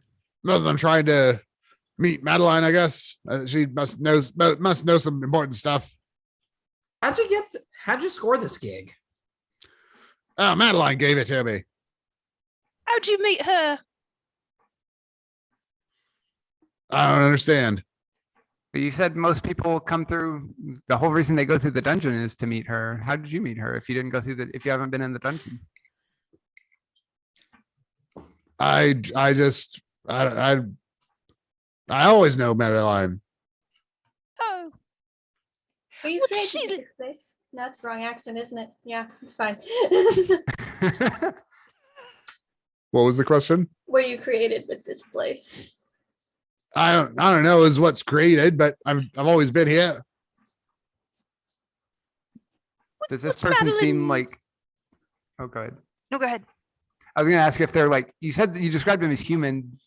meet Madeline, I guess. She must know some important stuff. How'd you score this gig? Oh, Madeline gave it to me. how'd you meet her? I don't understand. But you said most people come through. The whole reason they go through the dungeon is to meet her. How did you meet her if you didn't go through if you haven't been in the dungeon? I always know Madeline. Oh, Were you What created she- in this place? That's the wrong accent, isn't it? Yeah, it's fine. What was the question? Were you created with this place? I don't know is what's created, but I've always been here. Does this What's person seem Madeline- like? Oh, go ahead. no, go ahead. I was going to ask if they're like, you said that you described them as human.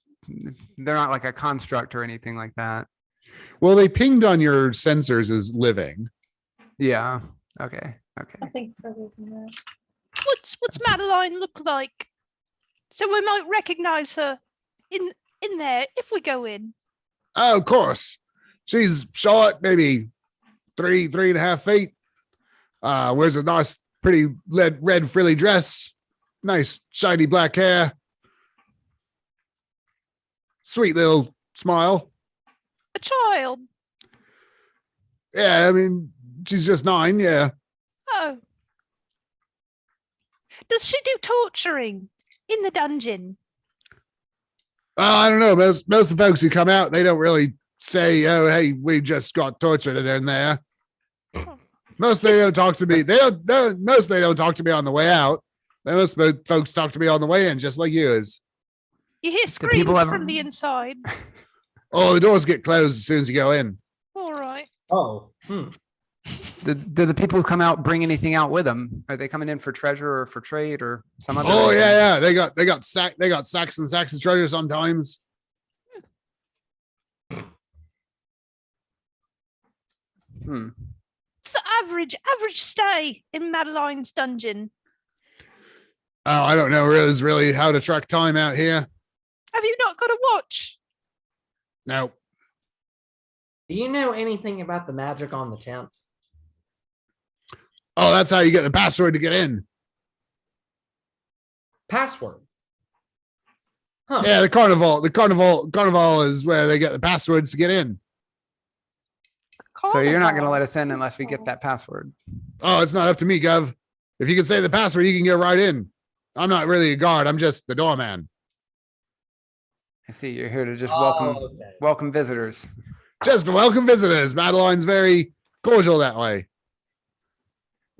They're not like a construct or anything like that. Well, they pinged on your sensors as living. Yeah. Okay. Okay. I think further than that. What's Madeline look like? So we might recognize her in there if we go in. Oh, of course. She's short, maybe 3.5 feet. Wears a nice, pretty red frilly dress. Nice, shiny black hair. Sweet little smile. A child. Yeah, I mean, she's just 9. Yeah. Oh. Does she do torturing in the dungeon? I don't know. Most of the folks who come out, they don't really say, "Oh, hey, we just got tortured in there." Most they don't talk to me. Most they don't talk to me on the way out. Most folks talk to me on the way in, just like you is. You hear Do people screams ever- from the inside. Oh, the doors get closed as soon as you go in. All right. Oh, Do the people who come out bring anything out with them? Are they coming in for treasure or for trade or some other? Oh reason? yeah. They got sacks and sacks of treasure sometimes. Hmm. What's the average stay in Madeline's dungeon? Oh, I don't know really how to track time out here. Have you not got a watch? No. do you know anything about the magic on the tent? Oh, that's how you get the password to get in. Password. Huh. Yeah, the carnival is where they get the passwords to get in. So you're not going to Carnival. let us in unless we get that password. Oh, it's not up to me, Gov. If you can say the password, you can get right in. I'm not really a guard. I'm just the doorman. I see you're here to just Oh, okay. welcome visitors. Just to welcome visitors. Madeline's very cordial that way.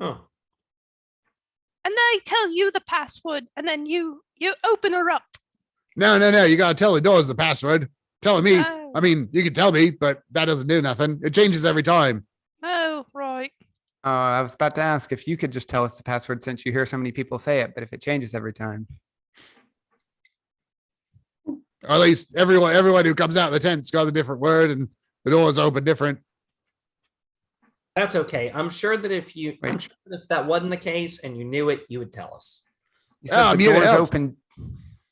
Oh. And they tell you the password, and then you open her up. No. You gotta tell the doors the password. Telling me. Oh. I mean, you can tell me, but that doesn't do nothing. It changes every time. Oh, right. I was about to ask if you could just tell us the password since you hear so many people say it, but if it changes every time. Or at least everyone who comes out of the tent's got a different word and the doors open different. That's okay. I'm sure that if that wasn't the case and you knew it, you would tell us. You said Oh, I'm the here to doors help. open.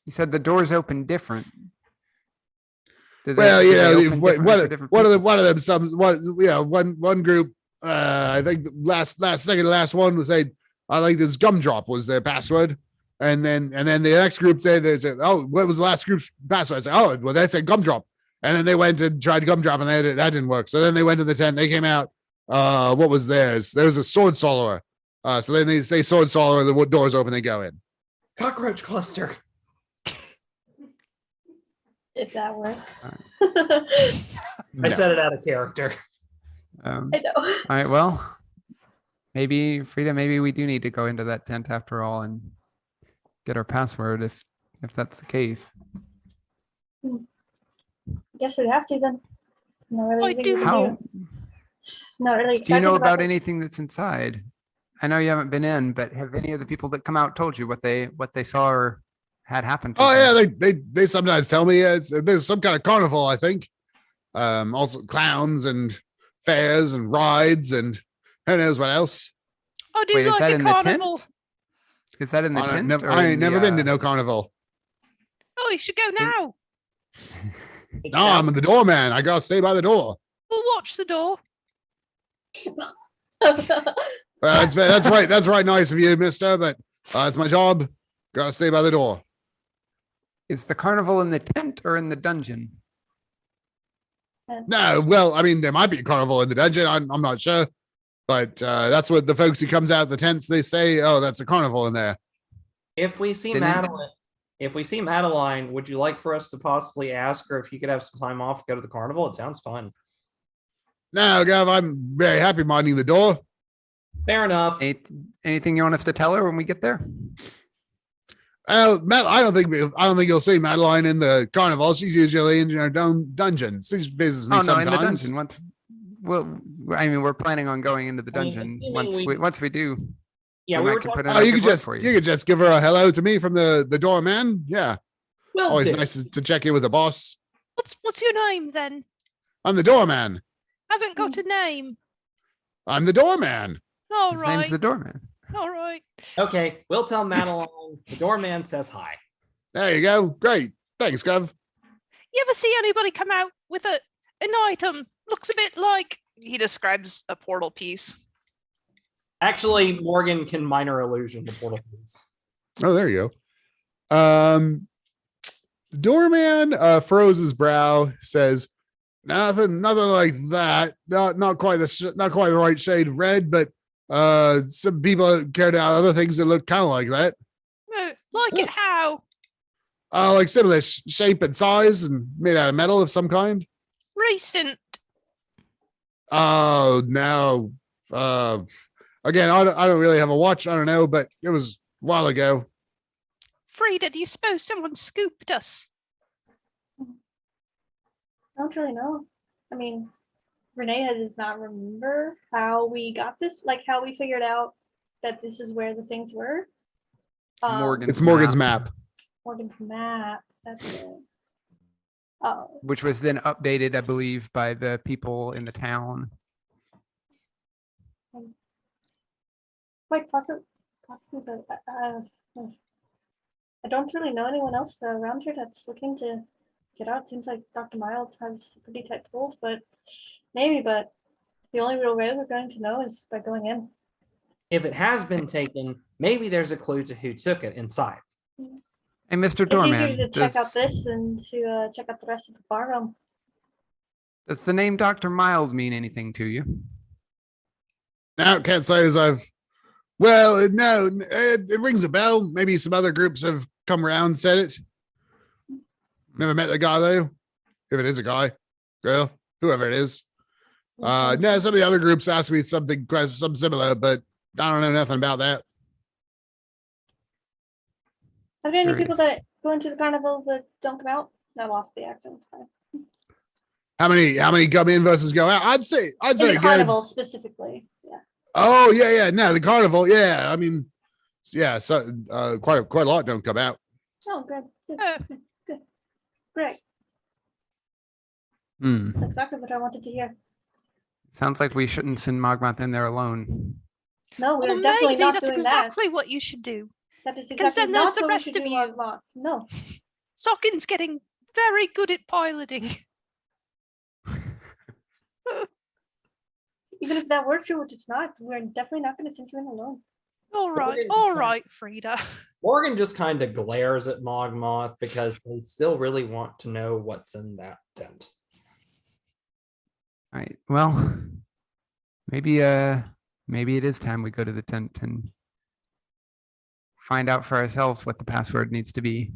You said the doors open different. Do they- Well, do you they know, open differently for different people? one of them, one group. I think the second to last one was say, I like this gumdrop was their password, and then the next group said, oh, what was the last group's password? I said, oh, well, that's a gumdrop, and then they went and tried gumdrop, and that didn't work. So then they went to the tent. They came out. What was theirs? There was a sword swallower. So then they say sword swallower. The doors open. They go in. Cockroach cluster. If that works. I No. said it out of character. I know. All right. Well, maybe Frida, maybe we do need to go into that tent after all and get our password if that's the case. Guess we'd have to then. Not really I anything do- we can How do. Not really. do you know excited about it. anything that's inside? I know you haven't been in, but have any of the people that come out told you what they saw or had happened to Oh them? yeah, they sometimes tell me there's some kind of carnival. I think. Also clowns and fairs and rides and who knows what else. I do Wait, is like that a in the tent? carnival. Is that in the tent? or I in ain't the, never been to no carnival. Oh, you should go now. It No, I'm sounds- the doorman. I gotta stay by the door. We'll watch the door. That's right. Nice of you, Mister. But it's my job. Gotta stay by the door. Is the carnival in the tent or in the dungeon? No, well, I mean, there might be a carnival in the dungeon. I'm not sure, but that's what the folks who comes out of the tents they say. Oh, that's a carnival in there. If we see Didn't- Madeline, would you like for us to possibly ask her if you could have some time off to go to the carnival? It sounds fun. No, Gav, I'm very happy minding the door. Fair enough. Anything you want us to tell her when we get there? Matt, I don't think you'll see Madeline in the carnival. She's usually in her own dungeon. She visits me Oh no, sometimes. in the dungeon. Well, I mean, we're planning on going into the I mean, dungeon assuming once we do. Yeah, we we might were can put talking. in Oh, a you good could word just for you could just give her a hello to me from the doorman. Yeah, Will always do. nice to check in with the boss. What's your name then? I'm the doorman. I haven't got a name. I'm the doorman. All His name's right. the doorman. All right. Okay, we'll tell Madeline the doorman says hi. There you go. Great. Thanks, Gov. You ever see anybody come out with an item? Looks a bit like, he describes a portal piece. Actually, Morgan can minor illusion the portal piece. Oh, there you go. Doorman furrows his brow, says, nothing like that. Not quite the right shade of red, but some people carried out other things that look kind of like that. Like it how? Like similar shape and size and made out of metal of some kind. Recent. Oh, no. Again, I don't really have a watch. I don't know, but it was a while ago. Frida, do you suppose someone scooped us? I don't really know. I mean, Renee does not remember how we got this, like how we figured out that this is where the things were. Morgan. It's Morgan's map. Morgan's map. That's it. Oh, Which was then updated, I believe, by the people in the town. quite possibly, but I don't really know anyone else around here that's looking to get out. Seems like Dr. Miles has pretty tight rules, but maybe. But the only real way we're going to know is by going in. If it has been taken, maybe there's a clue to who took it inside. Hey, Mr. It's easier Doorman, to check out does, this than to check out the rest of the bar room. does the name Dr. Miles mean anything to you? No, can't say as I've. Well, no, it rings a bell. Maybe some other groups have come around and said it. Never met the guy though. If it is a guy, girl, whoever it is. No, some of the other groups asked me something similar, but I don't know nothing about that. Are there any people Curious. that go into the carnival but don't come out? I lost the accent. How many come in versus go out? I'd say In a the good. carnival specifically. Yeah. Oh yeah. No, the carnival. Yeah, I mean, yeah. So quite a lot don't come out. Oh, good. Good. Uh. Good. Great. Hmm. That's exactly what I wanted to hear. Sounds like we shouldn't send Mogmoth in there alone. No, we're Well, definitely maybe not that's doing that. exactly what you should do. That is 'cause exactly then there's not the what we rest should of do, you. Mogmoth. No. Sokken's getting very good at piloting. Even if that were true, which it's not, we're definitely not going to send you in alone. Morgan All just right, Frida. Morgan just kind of glares at Mogmoth because they still really want to know what's in that tent. All right. Well, maybe it is time we go to the tent and find out for ourselves what the password needs to be.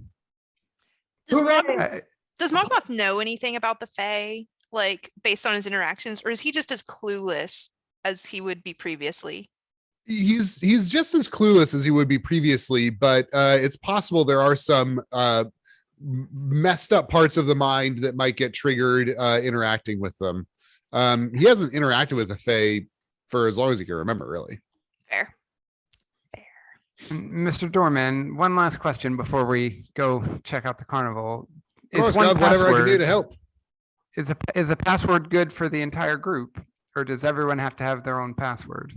Does, Hooray! Mog- does Mogmoth know anything about the Fae, like based on his interactions, or is he just as clueless as he would be previously? He's just as clueless as he would be previously, but it's possible there are some messed up parts of the mind that might get triggered interacting with them. He hasn't interacted with the Fae for as long as he can remember, really. Fair. Mr. Doorman, one last question before we go check out the carnival. Of course, one Gov, whatever I can do to password- help. Is a password good for the entire group, or does everyone have to have their own password?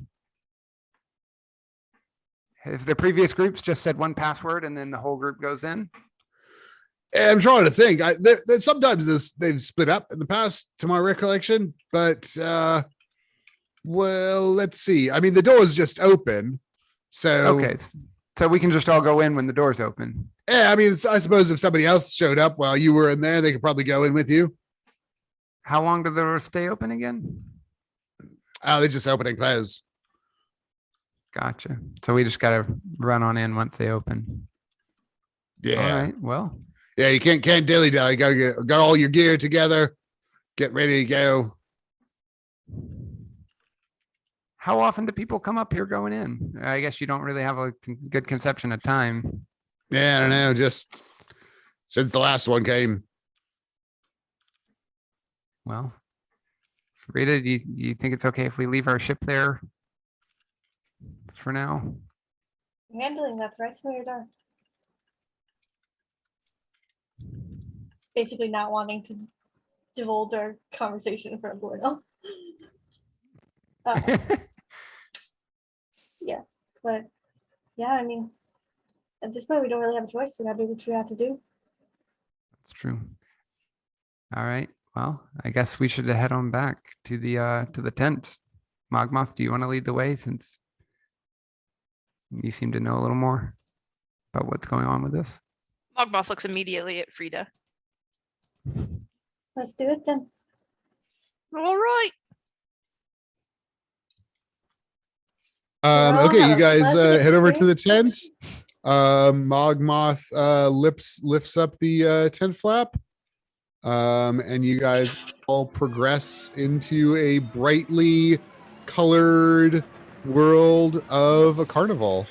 If the previous groups just said one password and then the whole group goes in? I'm trying to think. Sometimes they've split up in the past, to my recollection. But well, let's see. I mean, the door is just open, so Okay, so we can just all go in when the door's open. yeah. I mean, I suppose if somebody else showed up while you were in there, they could probably go in with you. How long do the doors stay open again? Oh, they just open and close. Gotcha. So we just gotta run on in once they open. Yeah, All right. Well, yeah. You can't dilly dally. Got all your gear together. Get ready to go. how often do people come up here going in? I guess you don't really have a good conception of time. Yeah, I don't know. Just since the last one came. Well, Rita, do you think it's okay if we leave our ship there for now? Handling that's right where you're done. Basically not wanting to divulge our conversation in front of Gordo. But yeah, I mean, at this point, we don't really have a choice. We gotta do what we have to do. That's true. All right. Well, I guess we should head on back to the tent. Mogmoth, do you want to lead the way since you seem to know a little more about what's going on with this? Mogmoth looks immediately at Frida. Let's do it then. All right. Well, Okay, you have a guys pleasant head over to the tent. experience. Mogmoth lifts up the tent flap. And you guys all progress into a brightly colored world of a carnival.